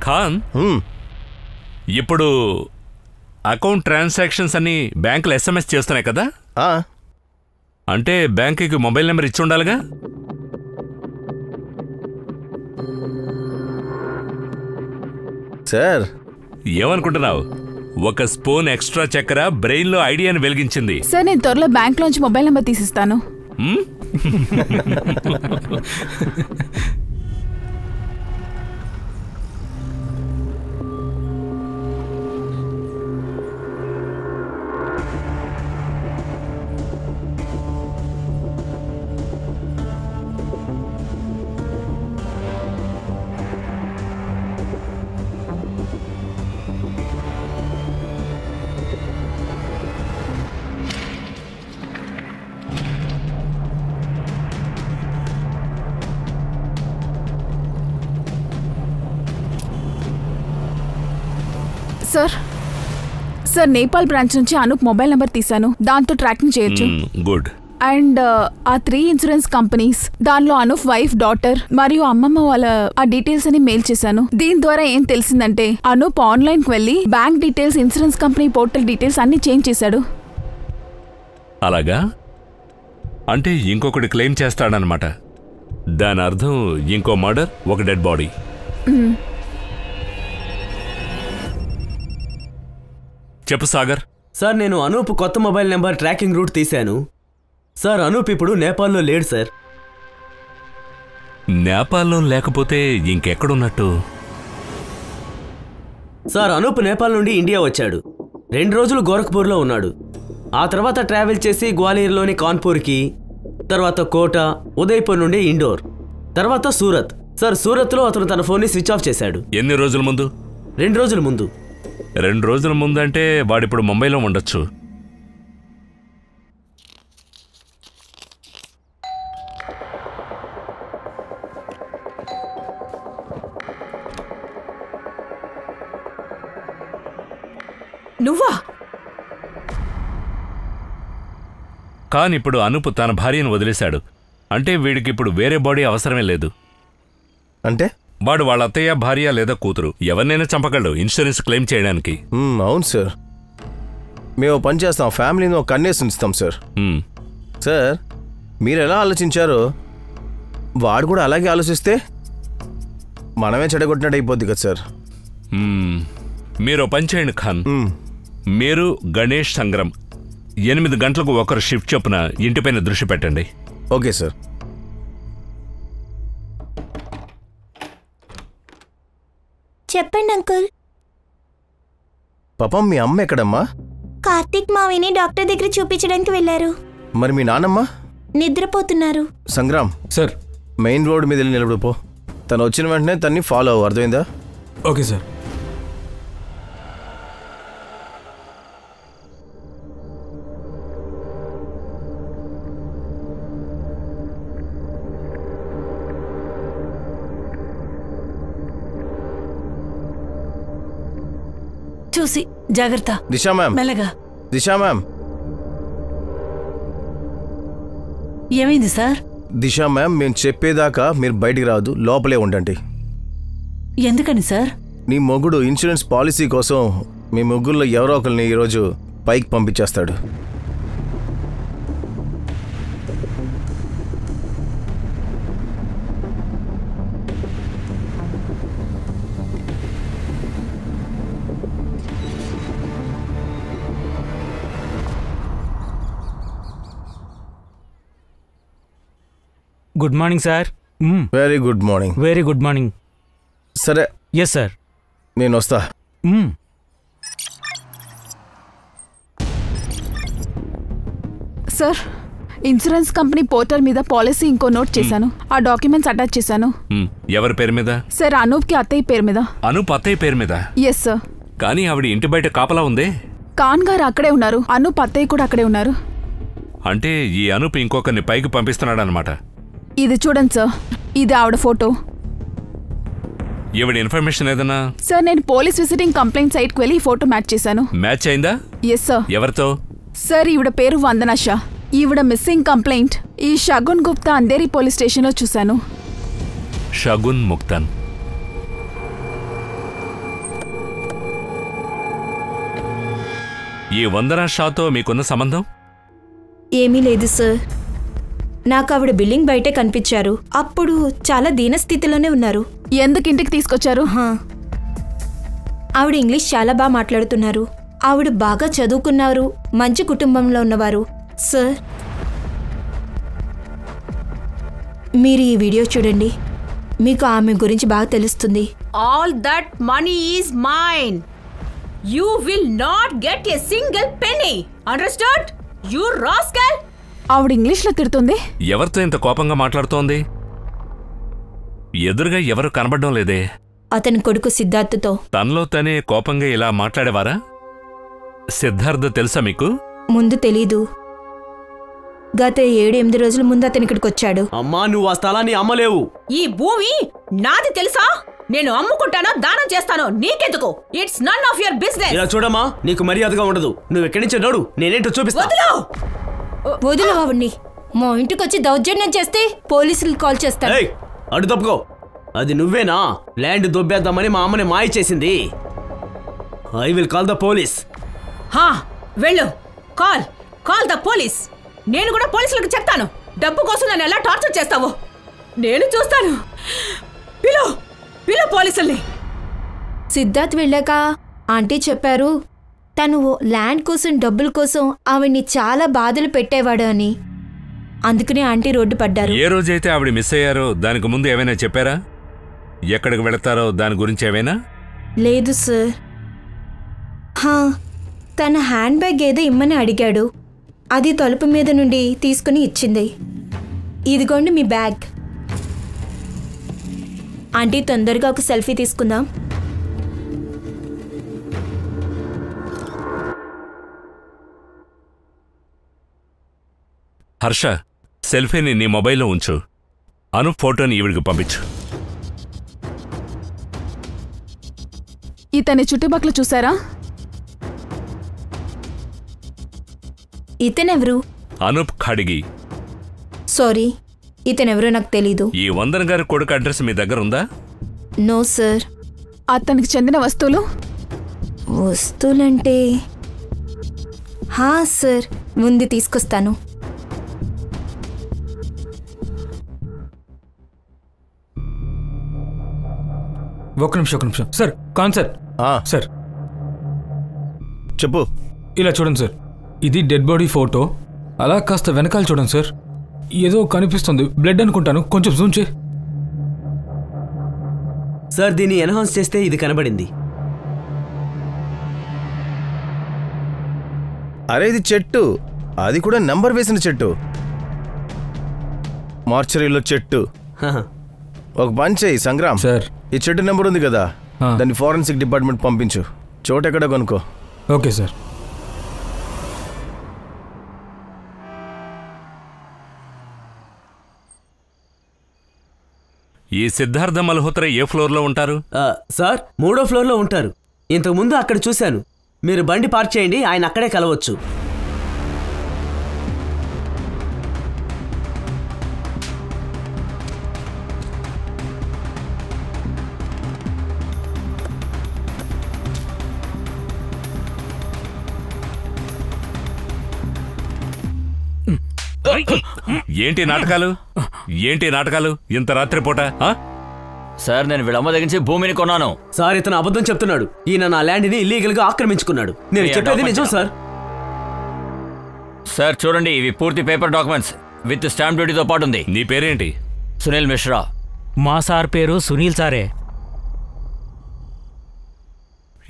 ఖాన్, ఇప్పుడు అకౌంట్ ట్రాన్సాక్షన్స్ అన్ని బ్యాంకులు SMS చేస్తున్నాయి కదా? అంటే బ్యాంకుకి మొబైల్ నెంబర్ ఇచ్చి ఉండాలిగా? సార్, ఏమనుకుంటున్నావు? 1 స్పూన్ ఎక్స్ట్రా చక్కెర బ్రెయిన్లో ఐడియాని వెలిగించింది. సార్, నేను త్వరలో బ్యాంక్లోంచి మొబైల్ నెంబర్ తీసిస్తాను. సార్, నేపాల్ బ్రాంచ్ నుంచి అనూప్ మొబైల్ నెంబర్ తీశాను. దాంతో ట్రాకింగ్ చేయొచ్చు. గుడ్. అండ్ ఆ 3 ఇన్సూరెన్స్ కంపెనీస్, దానిలో అనూప్ వైఫ్, డాటర్ మరియు అమ్మమ్మ వాళ్ళ ఆ డీటెయిల్స్ అని మెయిల్ చేశాను. దీని ద్వారా ఏం తెలిసిందంటే అనూప్ ఆన్లైన్ కి వెళ్లి bank details, insurance company portal details అన్ని చేంజ్ చేశాడు. అలాగా? అంటే ఇంకొకటి క్లెయిమ్ చేస్తాడనమాట. దాని అర్థం ఇంకో మర్డర్, ఒక డెడ్ బాడీ. చెప్పు సాగర్. సార్, నేను అనూప్ కొత్త మొబైల్ నెంబర్ ట్రాకింగ్ రూట్ తీశాను. సార్, అనూప్ ఇప్పుడు నేపాల్లో లేడు సార్. నేపాల్లో లేకపోతే ఇంకెక్కడున్నట్టు? సార్, అనూప్ నేపాల్ నుండి ఇండియా వచ్చాడు. 2 రోజులు గోరఖ్పూర్లో ఉన్నాడు. ఆ తర్వాత ట్రావెల్ చేసి గ్వాలియర్లోని కాన్పూర్కి, తర్వాత కోట, ఉదయ్పూర్ నుండి ఇండోర్, తర్వాత సూరత్. సార్, సూరత్లో అతను తన ఫోన్ని స్విచ్ ఆఫ్ చేశాడు. ఎన్ని రోజుల ముందు? 2 రోజుల ముందు. 2 రోజుల ముందంటే వాడిప్పుడు ముంబైలో ఉండొచ్చు. నువ్వా? కానీ ఇప్పుడు అనూప్ తన భార్యను వదిలేశాడు. అంటే వీడికిప్పుడు వేరే బాడీ అవసరమే లేదు. అంటే వాడు వాళ్ళ అత్తయ్య, భార్య లేదా కూతురు ఎవరినైనా చంపగలడు ఇన్సూరెన్స్ క్లెయిమ్ చేయడానికి. అవును సార్, మేము పని చేస్తాం. ఫ్యామిలీని ఒక కన్నేసి ఉంచుతాం సార్. సార్, మీరు ఎలా ఆలోచించారో వాడు కూడా అలాగే ఆలోచిస్తే మనమే చెడగొట్టినట్టు అయిపోద్ది కదా సార్. మీరు పని చేయండి ఖాన్. మీరు, గణేష్, సంగ్రం 8 గంటలకు ఒకరు షిఫ్ట్ చొప్పున ఇంటిపైన దృష్టి పెట్టండి. Okay sir. చెప్పండి అంకుల్. పాపం మీ అమ్మ ఎక్కడమ్మా? కార్తీక్ మావిని డాక్టర్ దగ్గర చూపించడానికి వెళ్ళారు. మరి మీ నాన్నమ్మ? నిద్రపోతున్నారు. సంగ్రామ్ సార్, మెయిన్ రోడ్ మీద వెళ్ళి నిలబడిపో. తను వచ్చిన వెంటనే తన్ని ఫాలో అవ్వు, అర్థమైందా? Okay sir. చూసి జాగ్రత్త. దిశా మ్యామ్, మెల్లగా. దిశా మ్యామ్. ఏమైంది సార్? దిశా మ్యామ్, మేము చెప్పేదాకా మీరు బయటికి రావద్దు, లోపలే ఉండండి. ఎందుకని సార్? నీ మొగుడు ఇన్సూరెన్స్ పాలసీ కోసం మీ ముగ్గురులో ఎవరో ఒకరిని ఈరోజు పైకి పంపించేస్తాడు. Good morning sir. Very good morning. Very good morning. సరే. Yes sir. నేను వస్తా. సార్, ఇన్సూరెన్స్ కంపెనీ పోర్టల్ మీద పాలసీ ఇంకో నోట్ చేశాను. ఆ డాక్యుమెంట్స్ అటాచ్ చేశాను. ఎవరి పేరు మీద? సార్, అనూప్కి అత్తయ్య పేరు మీద. అనూప్ అత్తయ్య పేరు మీద? Yes sir. కానీ ఆవిడ ఇంటి బయట కాపలా ఉందే. ఖాన్ గారు అక్కడే ఉన్నారు, అనూప్ అత్తయ్య కూడా అక్కడే ఉన్నారు. అంటే ఈ అనూప్ ఇంకొకరిని పైకి పంపిస్తున్నాడు అనమాట. ఇది చూడండి సార్, ఇది ఆవిడ ఫోటో. ఈవిడ ఇన్ఫర్మేషన్ ఏదన్నా? సార్, నేను పోలీస్ విజిటింగ్ కంప్లైంట్ సైట్కి వెళ్ళి ఈ ఫోటో మ్యాచ్ చేశాను. మ్యాచ్ అయిందా? Yes sir. ఎవరితో? సార్, ఈవిడ పేరు వందనా షా. ఈవిడ మిస్సింగ్ కంప్లైంట్ ఈ షగున్ గుప్తా అంధేరి పోలీస్ స్టేషన్లో చూశాను. షగున్ ముక్తాన్. ఈ వందనా షాతో మీకున్న సంబంధం? ఏమీ లేదు సార్. నాకు ఆవిడ బిల్డింగ్ బయటే కనిపించారు. అప్పుడు చాలా దీనస్థితిలోనే ఉన్నారు. ఎందుకు ఇంటికి తీసుకొచ్చారు? ఆవిడ ఇంగ్లీష్ చాలా బాగా మాట్లాడుతున్నారు. ఆవిడ బాగా చదువుకున్నారు, మంచి కుటుంబంలో ఉన్నవారు. సార్, మీరు ఈ వీడియో చూడండి, మీకు ఆమె గురించి బాగా తెలుస్తుంది. All that money is mine. You will not get a single penny. Understand? You rascal. ఆవిడ ఇంగ్లీష్లో తిడుతుంది. ఎవరితో ఇంత కోపంగా మాట్లాడుతోంది? ఎదురుగా ఎవరు కనబడడం లేదే. అతని కొడుకు సిద్ధార్థతో. తనలో తనే కోపంగా ఇలా మాట్లాడేవారా? సిద్ధార్థ తెలుసా మీకు? ముందు తెలీదు. గత 7-8 రోజుల ముందు అతని ఇక్కడికి వచ్చాడు. అమ్మా, నువ్వు ఆ స్థలాన్ని అమ్మలేవు. ఈ భూమి నాది తెలుసా? నేను అమ్ముకుంటానో దానం చేస్తానో నీకెందుకు? It's none of your business. ఇలా చూడమ్మా, నీకు మర్యాదగా ఉండదు. నువ్వు ఎక్కడి నుంచి నోడు, నేనేంటో చూపిస్తా. వదిలు ఆవిడ్ని. మా ఇంటికి వచ్చి దౌర్జన్యం చేస్తే పోలీసులు కాల్ చేస్తాను. అడు తప్పుకో. అది నువ్వేనా ల్యాండ్ దొబ్బేద్దామని మా అమ్మని మాయ చేసింది? I will call the police. వెళ్ళు. Call the police. నేను కూడా పోలీసులకు చెప్తాను. డబ్బు కోసం నన్ను ఎలా టార్చర్ చేస్తావో నేను చూస్తాను. పిలు పోలీసుల్ని. సిద్ధార్థ్ వెళ్ళాక ఆంటీ చెప్పారు తను ల్యాండ్ కోసం డబ్బుల కోసం ఆవిడ్ని చాలా బాధలు పెట్టేవాడు అని. అందుకనే ఆంటీ రోడ్డు పడ్డారు. ఏ రోజైతే ఆవిడ మిస్ అయ్యారో దానికి ముందు ఏమైనా చెప్పారా? ఎక్కడికి వెళతారో దాని గురించి ఏమైనా? లేదు సార్. తన హ్యాండ్ బ్యాగ్ ఏదో ఇమ్మని అడిగాడు. అది తలుపు మీద నుండి తీసుకుని ఇచ్చింది. ఇదిగోండి మీ బ్యాగ్. ఆంటీ, తొందరగా ఒక సెల్ఫీ తీసుకుందాం. హర్ష, సెల్ఫీని నీ మొబైల్లో ఉంచు. అనూప్ ఫోటోని ఈవిడికి పంపించు. ఇతని చుట్టుపక్కల చూసారా? ఇతనెవరు? అనూప్ ఖడిగి. సారీ, ఇతనెవరో నాకు తెలీదు. ఈ వందన గారి కొడుకు అడ్రస్ మీ దగ్గర ఉందా? No sir. అతనికి చెందిన వస్తువులంటే సార్, ముందు తీసుకొస్తాను. ఒక్క నిమిషం సార్. కాన్ సార్. సార్ చెప్పు. ఇలా చూడండి సార్, ఇది డెడ్ బాడీ ఫోటో. అలా కాస్త వెనకాల చూడండి సార్. ఏదో కనిపిస్తుంది, బ్లడ్ అనుకుంటాను. కొంచెం జూమ్ చేయి. సార్ దీన్ని ఎన్హాన్స్ చేస్తే ఇది కనబడింది. అరే ఇది చెట్టు, అది కూడా నంబర్ వేసిన చెట్టు. మార్చరీలో చెట్టు. ఒక పని చెయ్యి సంగ్రామ్ సార్, ఈ చెట్టు నెంబర్ ఉంది కదా, దాన్ని ఫోరెన్సిక్ డిపార్ట్మెంట్ పంపించు. చోటు ఎక్కడ కొనుక్కో. Okay sir. ఈ సిద్ధార్థ మల్హోత్రా ఏ ఫ్లోర్లో ఉంటారు? సార్ 3వ ఫ్లోర్లో ఉంటారు. ఇంతకుముందు అక్కడ చూశాను. మీరు బండి పార్క్ చేయండి, ఆయన అక్కడే కలవచ్చు. ఏంటి నాటకాలు ఇంత రాత్రిపూట? సార్ నేను వీళ్ళమ్మ దగ్గర నుంచి భూమిని కొన్నాను. సార్ ఇతను అబద్ధం చెప్తున్నాడు. ఈయన నా ల్యాండ్ని ఇల్లీగల్ గా ఆక్రమించుకున్నాడు. నేను చెప్పేది నిజం సార్. సార్ చూడండి, ఇవి పూర్తి పేపర్ డాక్యుమెంట్స్ విత్ స్టాంప్ డ్యూటీతో పాటు ఉంది. నీ పేరేంటి? సునీల్ మిశ్రా. మా సార్ పేరు సునీల్ సారే.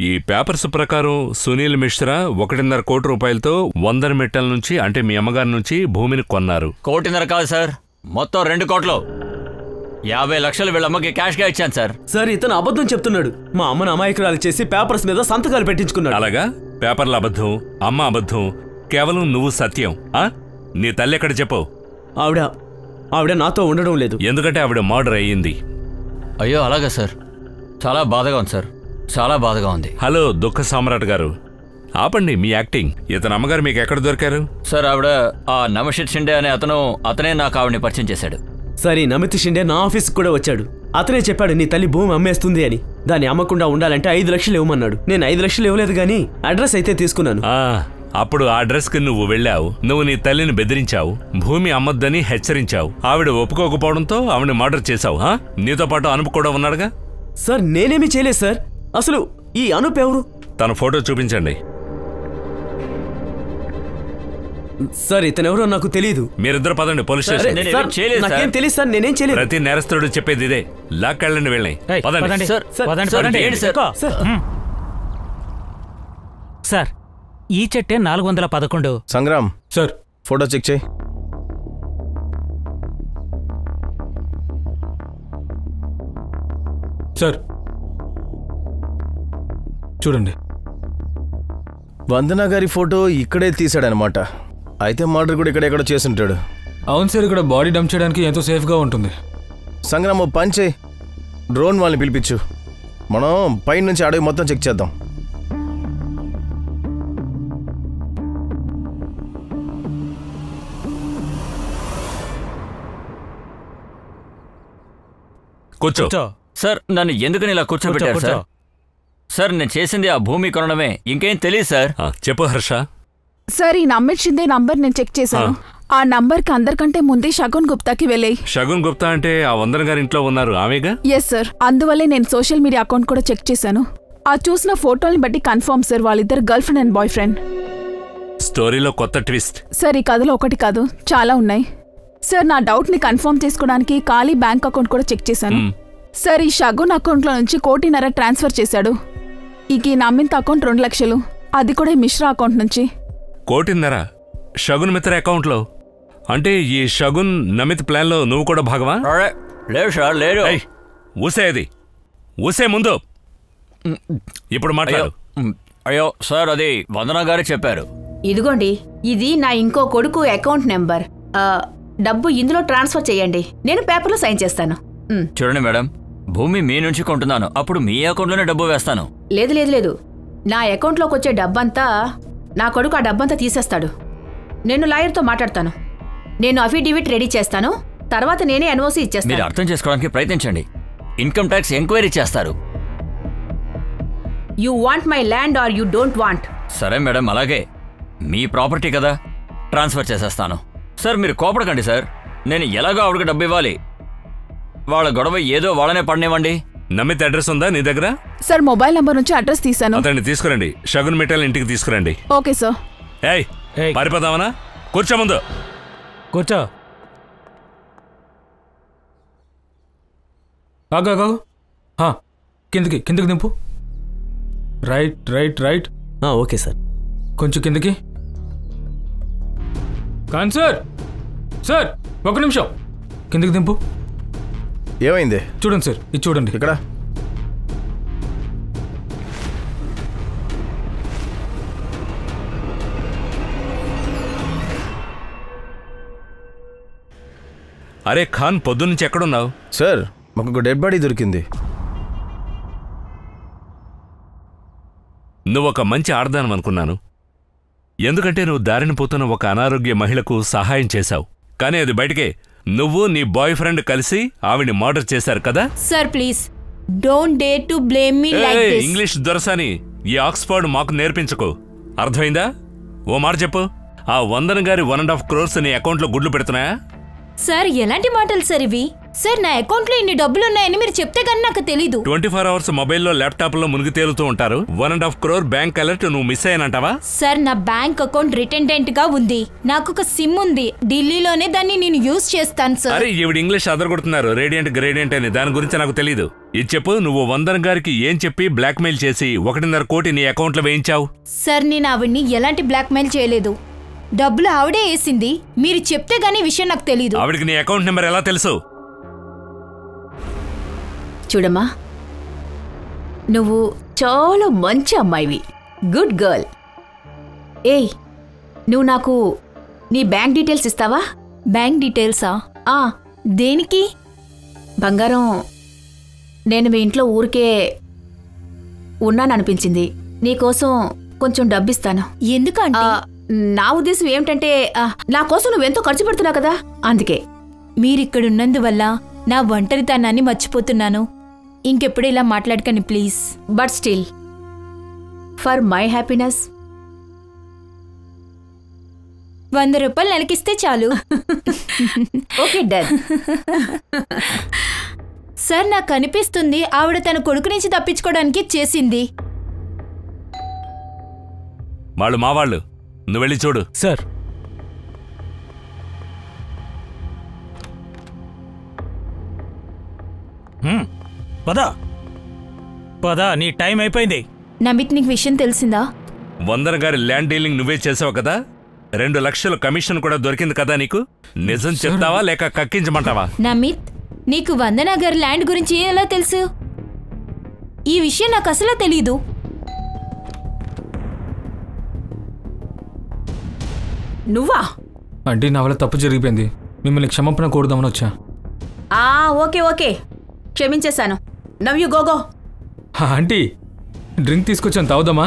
ఈ పేపర్స్ ప్రకారం సునీల్ మిశ్రా 1.5 కోటి రూపాయలతో 100 మెట్టల నుంచి, అంటే మీ అమ్మగారి నుంచి భూమిని కొన్నారు. 1.5 కోటి కాదు సార్, మొత్తం 2 కోట్లు. 50 లక్షలు వీళ్ళమ్మకి క్యాష్ గా ఇచ్చాను సార్. సార్ ఇతను అబద్ధం చెప్తున్నాడు. మా అమ్మను అమాయకురాలు చేసి పేపర్స్ మీద సంతకాలు పెట్టించుకున్నాడు. అలాగా? పేపర్ల అబద్ధం, అమ్మ అబద్ధం, కేవలం నువ్వు సత్యం. నీ తల్లి ఎక్కడ చెప్పు? ఆవిడ నాతో ఉండడం లేదు. ఎందుకంటే ఆవిడ మర్డర్ అయ్యింది. అయ్యో అలాగా సార్, చాలా బాధగా ఉంది సార్, చాలా బాధగా ఉంది. హలో దుఃఖ సామ్రాట్ గారు, ఆపండి మీ యాక్టింగ్. ఇతను అమ్మగారు మీకు ఎక్కడ దొరికారు? సార్ ఆవిడ ఆ నమషిత్ షిండే అనే అతనే నాకు ఆవిడని పరిచయం చేశాడు. సార్ ఈ నమిత్ షిండే నా ఆఫీస్కి కూడా వచ్చాడు. అతనే చెప్పాడు నీ తల్లి భూమి అమ్మేస్తుంది అని. దాన్ని అమ్మకుండా ఉండాలంటే 5 లక్షలు ఇవ్వమన్నాడు. నేను 5 లక్షలు ఇవ్వలేదు కానీ అడ్రస్ అయితే తీసుకున్నాను. అప్పుడు ఆ అడ్రస్ కి నువ్వు వెళ్ళావు. నువ్వు నీ తల్లిని బెదిరించావు, భూమి అమ్మొద్దని హెచ్చరించావు. ఆవిడ ఒప్పుకోకపోవడంతో ఆవిడని మర్డర్ చేశావు. నీతో పాటు అనూప్ కూడా ఉన్నాడుగా? సార్ నేనేమీ చేయలేదు సార్. అసలు ఈ అనూప్ ఎవరు? తన ఫోటో చూపించండి. సార్ ఇతనెవరో నాకు తెలియదు. మీరిద్దరు పదండి పోలీస్ స్టేషన్. నాకేం తెలియదు సార్, నేనేం చేయలేదు. ప్రతి నేరస్తుడు చెప్పేది ఇదే. లాక్కెళ్ళండి వెళ్ళి. సార్ ఈ చెట్టే 411. సంగ్రామ్ సార్ ఫోటో చెక్ చేయి. సార్ చూడండి, వందనా గారి ఫోటో ఇక్కడే తీసాడనమాట. అయితే మర్డర్ కూడా ఇక్కడెక్కడో చేసుంటాడు. అవును సార్, ఇక్కడ బాడీ డంప్ చేయడానికి ఎంతో సేఫ్గా ఉంటుంది. సంగ్రామ్ పని చేయి, డ్రోన్ వాళ్ళని పిలిపించు. మనం పైన నుంచి అడవి మొత్తం చెక్ చేద్దాం. కూర్చో. సార్ నన్ను ఎందుకని ఇలా కూర్చోబెట్టారు సార్? సార్ నేను చేసింది ఆ భూమి కొనడమే, ఇంకేం తెలియదు సార్. చెప్పు హర్ష. సార్ ఈ నమిత్ షిండే నంబర్ నేను చెక్ చేశాను. ఆ నంబర్ కి అందరికంటే ముందే షగున్ గుప్తాకి వెళ్ళాయి. షగున్ గుప్తా అంటే ఆ వందన గారి ఇంట్లో ఉన్నారు ఆమెగా? ఎస్ సార్, అందువల్లే నేను సోషల్ మీడియా అకౌంట్ కూడా చెక్ చేశాను. ఆ చూసిన ఫోటోల్ని బట్టి కన్ఫర్మ్ సార్, వాళ్ళిద్దరు girl friend and boy friend. స్టోరీలో కొత్త ట్విస్ట్. సార్ ఈ కథలో ఒకటి కాదు, చాలా ఉన్నాయి. సార్ నా డౌట్ ని కన్ఫర్మ్ చేసుకోవడానికి ఖాళీ బ్యాంక్ అకౌంట్ కూడా చెక్ చేశాను. సార్ ఈ షగున్ అకౌంట్ లో నుంచి 1.5 కోటి ట్రాన్స్ఫర్ చేశాడు. ఈ నమిత్ అకౌంట్ 2 లక్షలు, అది కూడా ఈ మిశ్రా అకౌంట్ నుంచి. 1.5 కోటి షగున్ మిత్ర అకౌంట్ లో? అంటే ఈ షగున్ నమిత్ ప్లాన్ లో నువ్వు కూడా భాగమా? లేదు సార్, లేదు. ఊసేది ఊసే ముందు ఇప్పుడు మాట్లాడు. అయ్యో సార్, అది వందనా గారే చెప్పారు. ఇదిగోండి, ఇది నా ఇంకో కొడుకు అకౌంట్ నెంబర్. డబ్బు ఇందులో ట్రాన్స్ఫర్ చేయండి, నేను పేపర్లో సైన్ చేస్తాను. చూడండి మేడం, భూమి మీ నుంచి కొంటున్నాను, అప్పుడు మీ అకౌంట్లోనే డబ్బు వేస్తాను. లేదు లేదు లేదు, నా అకౌంట్లోకి వచ్చే డబ్బంతా నా కొడుకు ఆ డబ్బంతా తీసేస్తాడు. నేను లాయర్తో మాట్లాడతాను, నేను అఫిడవిట్ రెడీ చేస్తాను, తర్వాత నేనే ఎన్ఓసి ఇచ్చేస్తాను. మీరు అర్థం చేసుకోవడానికి ప్రయత్నించండి. ఇన్కమ్ ట్యాక్స్ ఎంక్వైరీ చేస్తారు. You want my land or you don't want? సరే మేడం, అలాగే. మీ ప్రాపర్టీ కదా, ట్రాన్స్ఫర్ చేసేస్తాను. సార్ మీరు కోపడకండి సార్, నేను ఎలాగో ఆవిడకి డబ్బు ఇవ్వాలి. వాళ్ళ గొడవ ఏదో వాళ్ళనే పడనివ్వండి. నమిత్ అడ్రస్ ఉందా నీ దగ్గర? సార్ మొబైల్ నంబర్ నుంచి అడ్రస్ తీసాను. అతన్ని తీసుకురండి, షగున్ మిఠాయిల ఇంటికి తీసుకురండి. Okay sir. ఏయ్ పారిపోదామనా? కూర్చో ముందు. కూర్చో. కిందకి దింపు. రైట్. Okay sir. కొంచెం కిందకి. కాన్ సార్ ఒక నిమిషం. కిందకి దింపు. ఏమైంది? చూడండి సార్, ఇది చూడండి. ఇక్కడ అరే ఖాన్, పొద్దున్నుంచి ఎక్కడున్నావు? సార్, మాకు డెడ్ బాడీ దొరికింది. నువ్వొక మంచి ఆడదానం అనుకున్నాను. ఎందుకంటే నువ్వు దారిని పోతున్న ఒక అనారోగ్య మహిళకు సహాయం చేశావు. కానీ అది బయటకే నువ్వు నీ బాయ్ ఫ్రెండ్ కలిసి ఆవిడ్ని మర్డర్ చేశారు కదా. Sir please don't dare to blame me like this. English దొరసాని ఈ ఆక్స్ఫర్డ్ మాకు నేర్పించకు, అర్థమైందా? ఓ మాట చెప్పు, ఆ వందన గారి 1.5 crores నీ అకౌంట్లో గుడ్లు పెడుతున్నాయా? సార్ ఎలాంటి మాటలు సార్ ఇవి? సార్ నా అకౌంట్లో ఇన్ని డబ్బులు ఉన్నాయని మీరు చెప్తే కానీ నాకు తెలీదు. 24 hours మొబైల్లో ల్యాప్టాప్లో మునిగి తేలుతూ ఉంటారు. 1.5 crore బ్యాంక్ అలర్ట్ నువ్వు మిస్ అయ్యానంటావా? సార్ నా బ్యాంక్ అకౌంట్ రిటెండెంట్ గా ఉంది. నాకు ఒక సిమ్ ఉంది, ఢిల్లీలోనే దాన్ని నేను యూజ్ చేస్తాను సార్. అరే ఈవిడ ఇంగ్లీష్ అదరగొడుతున్నారు, రేడియంట్ గ్రేడియంట్ అని. దాని గురించి నాకు తెలీదు. ఇది చెప్పు, నువ్వు వందన గారికి ఏం చెప్పి బ్లాక్మెయిల్ చేసి 1.5 కోటి నీ అకౌంట్లో వేయించావు? సార్ నేను ఆవిడ్ని ఎలాంటి బ్లాక్మెయిల్ చేయలేదు, డబ్బులు ఆవిడే వేసింది. మీరు చెప్తే గానీ విషయం నాకు తెలీదు. ఆవిడకి నీ అకౌంట్ నెంబర్ ఎలా తెలుసు? చూడమ్మా, నువ్వు చాలా మంచి అమ్మాయివి, గుడ్ గర్ల్. ఏయ్, నువ్వు నాకు నీ బ్యాంక్ డీటెయిల్స్ ఇస్తావా? బ్యాంక్ డీటెయిల్సా? దేనికి? బంగారం, నేను మీ ఇంట్లో ఊరికే ఉన్నాననిపించింది, నీకోసం కొంచెం డబ్బిస్తాను. ఎందుకంటే నా ఉద్దేశం ఏమిటంటే, నా కోసం నువ్వెంతో ఖర్చు పెడుతున్నావు కదా, అందుకే. మీరిక్కడున్నందువల్ల నా ఒంటరితనాన్ని మర్చిపోతున్నాను. ఇంకెప్పుడు ఇలా మాట్లాడకండి please. But still for my happiness 100 రూపాయలు నెలకిస్తే చాలు. Okay done. సార్ నాకు అనిపిస్తుంది ఆవిడ తన కొడుకు నుంచి తప్పించుకోవడానికి చేసింది. వాళ్ళు మా వాళ్ళు, నువ్వు వెళ్ళి చూడు. సార్ పదా, నీ టైం అయిపోయింది. నమిత్, నీకు విషయం తెలిసిందా? వందన గారి ల్యాండ్ డీలింగ్ నువ్వే చేసావు కదా, 2 లక్షల కమిషన్ కూడా దొరికింది కదా నీకు. నిజం చెప్తావా లేక కక్కించమంటావా? నమిత్, నీకు వందన గారి ల్యాండ్ గురించి ఎలా తెలుసు? ఈ విషయం నాకు అసలు తెలీదు. నువ్వా? అంటే నా వల్ల తప్పు జరిగిపోయింది, మిమ్మల్ని క్షమాపణ కోరుదామని వచ్చా. ఓకే, క్షమించేశాను. Now you go. Aunty, drink తీసుకొచ్చాను, తాగుదామా?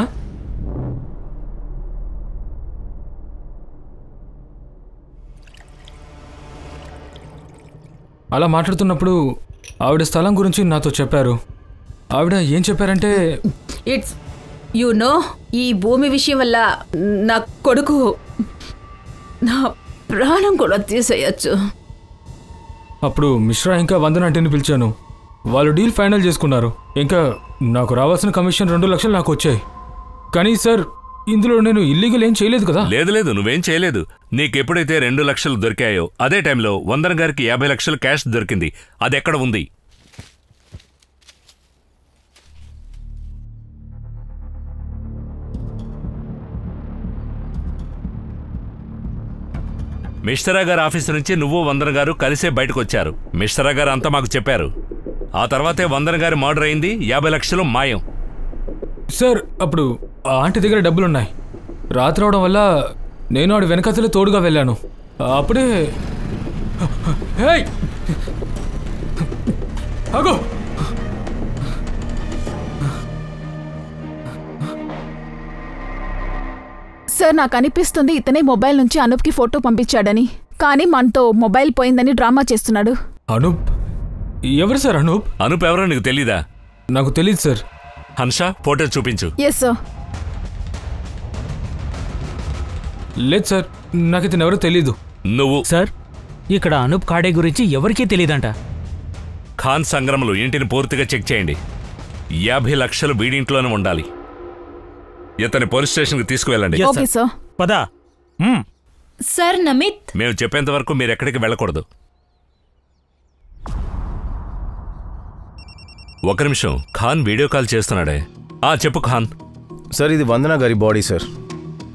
అలా మాట్లాడుతున్నప్పుడు ఆవిడ స్థలం గురించి నాతో చెప్పారు. ఆవిడ ఏం చెప్పారంటే, ఇట్స్ యు నో, ఈ భూమి విషయం వల్ల నా కొడుకు నా ప్రాణం కూడా తీసేయచ్చు. అప్పుడు మిశ్రా ఇంకా వందన ఆంటీని పిలిచాను. వాళ్ళు డీల్ ఫైనల్ చేసుకున్నారు. ఇంకా నాకు రావాల్సిన కమిషన్ 2 లక్షలు నాకు వచ్చాయి. కానీ సార్, ఇందులో నేను ఇల్లీగల్ ఏం చేయలేదు కదా. లేదు, నువ్వేం చేయలేదు. నీకెప్పుడైతే 2 లక్షలు దొరికాయో అదే టైంలో వందన గారికి 50 లక్షలు క్యాష్ దొరికింది. అది ఎక్కడ ఉంది? మిశ్రా గారి ఆఫీసు నుంచి నువ్వు వందన గారు కలిసే బయటకు వచ్చారు. మిశ్రా గారు అంతా మాకు చెప్పారు. ఆ తర్వాతే వందన గారి మర్డర్ అయింది. 50 లక్షలు మాయం. సార్, అప్పుడు ఆ ఆంటీ దగ్గర డబ్బులున్నాయి. రాత్రి అవడం వల్ల నేను ఆవిడ వెనకతలే తోడుగా వెళ్ళాను. అప్పుడే అగో, సార్, నాకు అనిపిస్తుంది ఇతనే మొబైల్ నుంచి అనూప్కి ఫోటో పంపించాడని. కానీ మనతో మొబైల్ పోయిందని డ్రామా చేస్తున్నాడు. అనూప్? ఎవరు సార్ అనూప్? అనూప్ ఎవరో నీకు తెలీదా? నాకు తెలీదు సార్. హన్షా, ఫోటో చూపించు. Yes sir. లేదు సార్, నాకు ఇతను ఎవరో తెలీదు. నువ్వు సార్, ఇక్కడ అనూప్ ఖాడే గురించి ఎవరికీ తెలీదంట. ఖాన్ సంగ్రమలు ఇంటిని పూర్తిగా చెక్ చేయండి. 50 లక్షలు వీడింట్లోనే ఉండాలి. ఇతని పోలీస్ స్టేషన్కి తీసుకువెళ్ళండి. Okay sir. పదా. సార్ నమిత్, మేము చెప్పేంత వరకు మీరు ఎక్కడికి వెళ్ళకూడదు. ఒక నిమిషం, ఖాన్ వీడియో కాల్ చేస్తున్నాడే. చెప్పు ఖాన్. సార్ ఇది వందన గారి బాడీ సార్.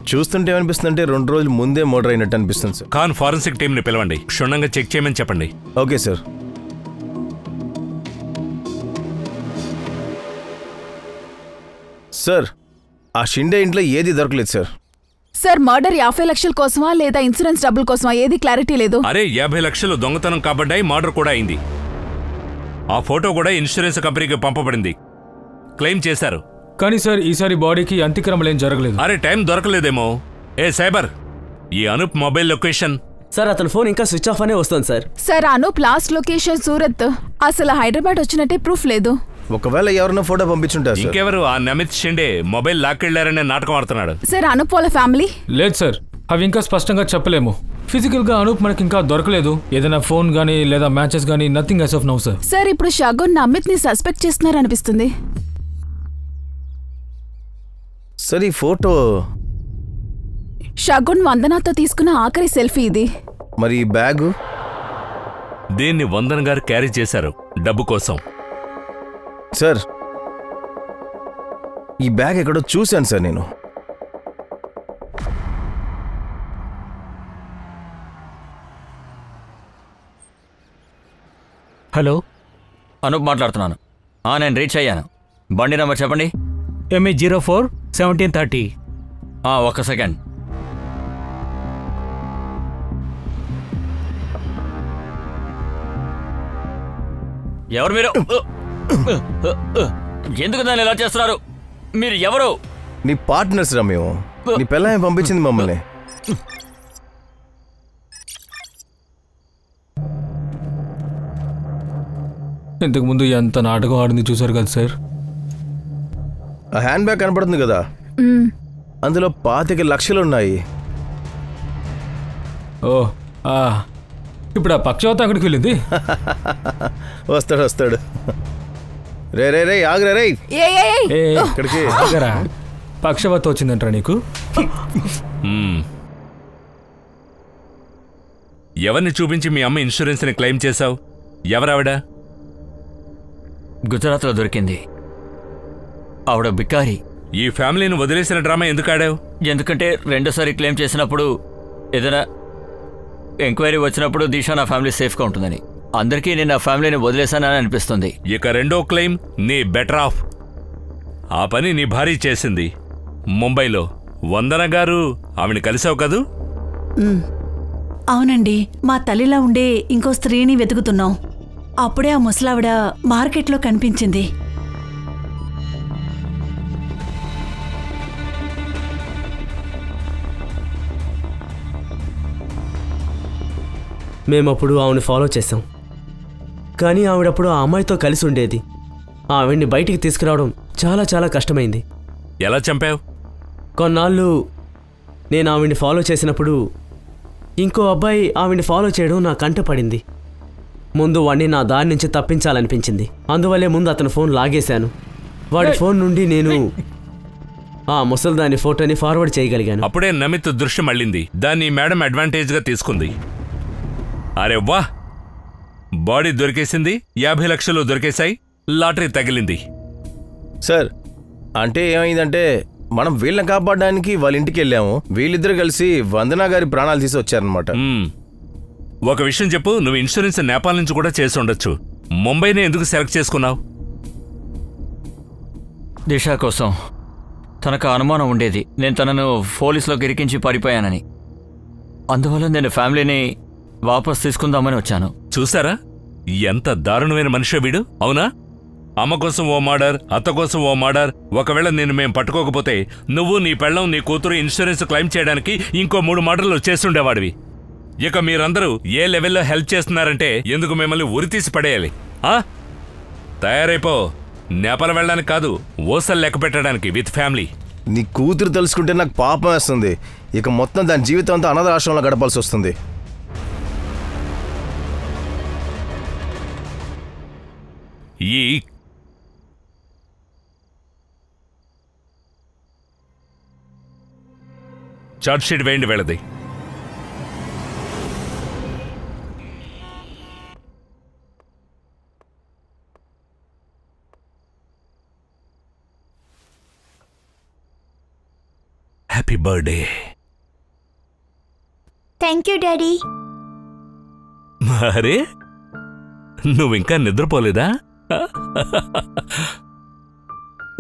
చూస్తుంటే ఏమనిపిస్తుందంటే 2 రోజులు ముందే మర్డర్ అయినట్టు అనిపిస్తుంది సార్. ఖాన్ ఫారెన్సిక్ టీంని పిలవండి, క్షుణ్ణంగా చెక్ చేయమని చెప్పండి. Okay sir. సార్ ఆ షిండే ఇంట్లో ఏది దొరకలేదు సార్. సార్ మర్డర్ 50 లక్షల కోసమా లేదా ఇన్సూరెన్స్ డబ్బుల కోసమా ఏది క్లారిటీ లేదు. అరే 50 లక్షలు దొంగతనం కాబడ్డాయి, మర్డర్ కూడా అయింది. ఆ ఫోటో కూడా ఇన్సూరెన్స్ కంపెనీకి పంపబడింది, క్లెయిమ్ చేశారు. కానీ సార్ ఈసారి బాడీకి అంత్యక్రమలేం జరగలేదు. అరే టైం దొరకలేదేమో. సైబర్, ఈ అనూప్ మొబైల్ లొకేషన్. సార్ అతని ఫోన్ ఇంకా స్విచ్ ఆఫ్ అనే వస్తుంది sir. Sir Anoop last location Surat, అసలు హైదరాబాద్ వచ్చినట్టే ప్రూఫ్ లేదు. ఒకవేళ ఎవరైనా ఫోటో పంపించుంటారు. ఇంకెవరు? ఆ నమిత్ షిండే మొబైల్ లాక్కెళ్లారనే నాటకం ఆడుతున్నాడు. సార్ అనూప్ వాళ్ళ ఫ్యామిలీ? లేదు సార్, అవి ఇంకా స్పష్టంగా చెప్పలేము. ఫిజికల్ గా అనూప్ మనకి ఇంకా దొరకలేదు. ఏదైనా ఫోన్ గానీ లేదా మ్యాచెస్ గానీ nothing as of now sir. Sir ఇప్పుడు షగున్ అమిత్ ని సస్పెక్ట్ చేస్తున్నారు అనిపిస్తుంది. సార్ ఈ ఫోటో షగున్ వందనాతో తీసుకున్న ఆఖరి సెల్ఫీ ఇది. మరి ఈ బ్యాగు? దీన్ని వందన్ గారు క్యారీ చేశారు డబ్బు కోసం. సార్ ఈ బ్యాగ్ ఎక్కడో చూశాను సార్ నేను. హలో, అనూప్ మాట్లాడుతున్నాను. నేను రీచ్ అయ్యాను. బండి నెంబర్ చెప్పండి. ME 04 1730. ఒక్క సెకండ్. ఎవరు మీరు? ఎందుకు దాన్ని ఇలా చేస్తున్నారు? మీరు ఎవరు? నీ పార్ట్నర్స్ రా మేము. నీ పిల్లమే పంపించింది మమ్మల్ని. ఇంతకు ముందు ఎంత నాటకం ఆడింది చూసారు కదా సార్. ఆ హ్యాండ్ బ్యాగ్ కనపడుతుంది కదా, అందులో 25 లక్షలు ఉన్నాయి. ఇప్పుడు ఆ పక్షవాత అక్కడికి వెళ్ళింది. వస్తాడు. రే రే రే ఆగరా రే. ఇక్కడికి పక్షవాత వచ్చిందంటారా నీకు? ఎవరిని చూపించి మీ అమ్మ ఇన్సూరెన్స్ ని క్లెయిమ్ చేశావు? ఎవరావిడ? గుజరాత్లో దొరికింది. ఆవిడ బికారి. ఈ ఫ్యామిలీని వదిలేసిన డ్రామా ఎందుకు ఆడావు? ఎందుకంటే రెండోసారి క్లెయిమ్ చేసినప్పుడు ఏదైనా ఎంక్వైరీ వచ్చినప్పుడు దిశా నా ఫ్యామిలీ సేఫ్గా ఉంటుందని. అందరికీ నేను నా ఫ్యామిలీని వదిలేశానని అనిపిస్తుంది. ఇక రెండో క్లెయిమ్ నీ బెటర్ ఆఫ్. ఆ పని నీ భార్య చేసింది ముంబైలో. వందన గారు ఆవిని కలిసావు కదూ? అవునండి, మా తల్లిలా ఉండే ఇంకో స్త్రీని వెతుకుతున్నాం. అప్పుడే ఆ ముసలావిడ మార్కెట్లో కనిపించింది. మేమప్పుడు ఆవిడని ఫాలో చేశాం, కానీ ఆవిడప్పుడు ఆ అమ్మాయితో కలిసి ఉండేది. ఆవిడ్ని బయటికి తీసుకురావడం చాలా చాలా కష్టమైంది. ఎలా చంపావు? కొన్నాళ్ళు నేను ఆవిడ్ని ఫాలో చేసినప్పుడు ఇంకో అబ్బాయి ఆవిడ్ని ఫాలో చేయడం నా కంట పడింది. ముందు వాడిని నా దారి నుంచి తప్పించాలనిపించింది. అందువల్లే ముందు అతని ఫోన్ లాగేశాను. వాడి ఫోన్ నుండి నేను ఆ ముసల్దాని ఫోటోని ఫార్వర్డ్ చేయగలిగాను. అప్పుడే నమిత్ దృష్టి మళ్ళింది. దాన్ని మేడం అడ్వాంటేజ్గా తీసుకుంది. అరే వా, బాడీ దొరికేసింది, 50 లక్షలు దొరికేశాయి, లాటరీ తగిలింది. సార్ అంటే ఏమైందంటే మనం వీళ్ళని కాపాడడానికి వాళ్ళ ఇంటికి వెళ్ళాము. వీళ్ళిద్దరు కలిసి వందనా గారి ప్రాణాలు తీసి వచ్చారనమాట. ఒక విషయం చెప్పు, నువ్వు ఇన్సూరెన్స్ నేపాల్ నుంచి కూడా చేసి ఉండొచ్చు. ముంబైని ఎందుకు సెలెక్ట్ చేసుకున్నావు? దిశా కోసం. తనకు అనుమానం ఉండేది నేను తనను పోలీసులోకి ఇరికించి పారిపోయానని. అందువల్ల నేను ఫ్యామిలీని వాపస్ తీసుకుందామని వచ్చాను. చూసారా ఎంత దారుణమైన మనిషి వీడు? అవునా? అమ్మ కోసం ఓ మర్డర్, అత్త కోసం ఓ మర్డర్. ఒకవేళ మేం పట్టుకోకపోతే నువ్వు, నీ పెళ్ళం, నీ కూతురు ఇన్సూరెన్స్ క్లెయిమ్ చేయడానికి ఇంకో 3 మర్డర్లు చేస్తుండేవాడివి. ఇక మీరందరూ ఏ లెవెల్లో హెల్ప్ చేస్తున్నారంటే ఎందుకు మిమ్మల్ని ఉరితీసి పడేయాలి. తయారైపో. నేపాల్ వెళ్ళడానికి కాదు, ఓసలు లెక్క పెట్టడానికి విత్ ఫ్యామిలీ. నీ కూతురు తెలుసుకుంటే నాకు పాపం వేస్తుంది. ఇక మొత్తం దాని జీవితం అంతా అనాథ ఆశ్రమంలో గడపాల్సి వస్తుంది. ఈ చార్జ్ షీట్ వేయండి వెళ్ళది. Happy birthday. Thank you daddy. అరే నువ్వింకా నిద్రపోలేదా?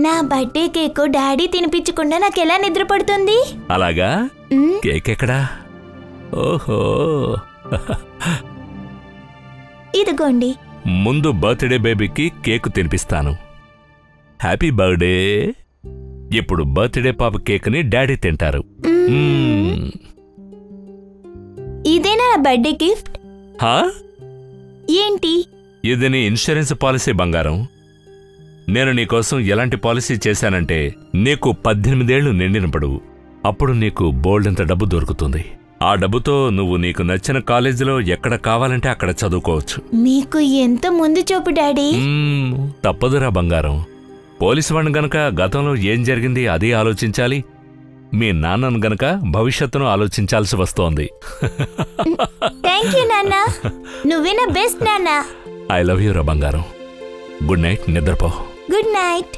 నా బర్త్డే కేక్ డాడీ తినిపించకుండా నాకు ఎలా నిద్ర పడుతుంది? అలాగా? కేక్ ఎక్కడా? ఓహో, ఇదిగోండి. ముందు బర్త్డే బేబీకి కేక్ తినిపిస్తాను. Happy birthday. ఇప్పుడు బర్త్డే పాప కేక్ని డాడీ తింటారు. ఇదేనా నా బర్త్డే గిఫ్ట్? హా? ఏంటి? ఇది నీ ఇన్సూరెన్స్ పాలసీ బంగారం. నేను నీకోసం ఎలాంటి పాలసీ చేశానంటే నీకు 18 ఏళ్లు నిండినప్పుడు అప్పుడు నీకు బోల్డంత డబ్బు దొరుకుతుంది. ఆ డబ్బుతో నువ్వు నీకు నచ్చిన కాలేజీలో ఎక్కడ కావాలంటే అక్కడ చదువుకోవచ్చు. మీకు ఎంత ముందు చూపు డాడీ. తప్పదురా బంగారం. పోలీసు వాడిని గనక గతంలో ఏం జరిగింది అదే ఆలోచించాలి. మీ నాన్నను గనక భవిష్యత్తును ఆలోచించాల్సి వస్తోంది. థ్యాంక్ యూ నాన్న, నువ్వే నా బెస్ట్ నాన్న. ఐ లవ్ యూ రా బంగారం. గుడ్ నైట్, నిద్రపో. Good night.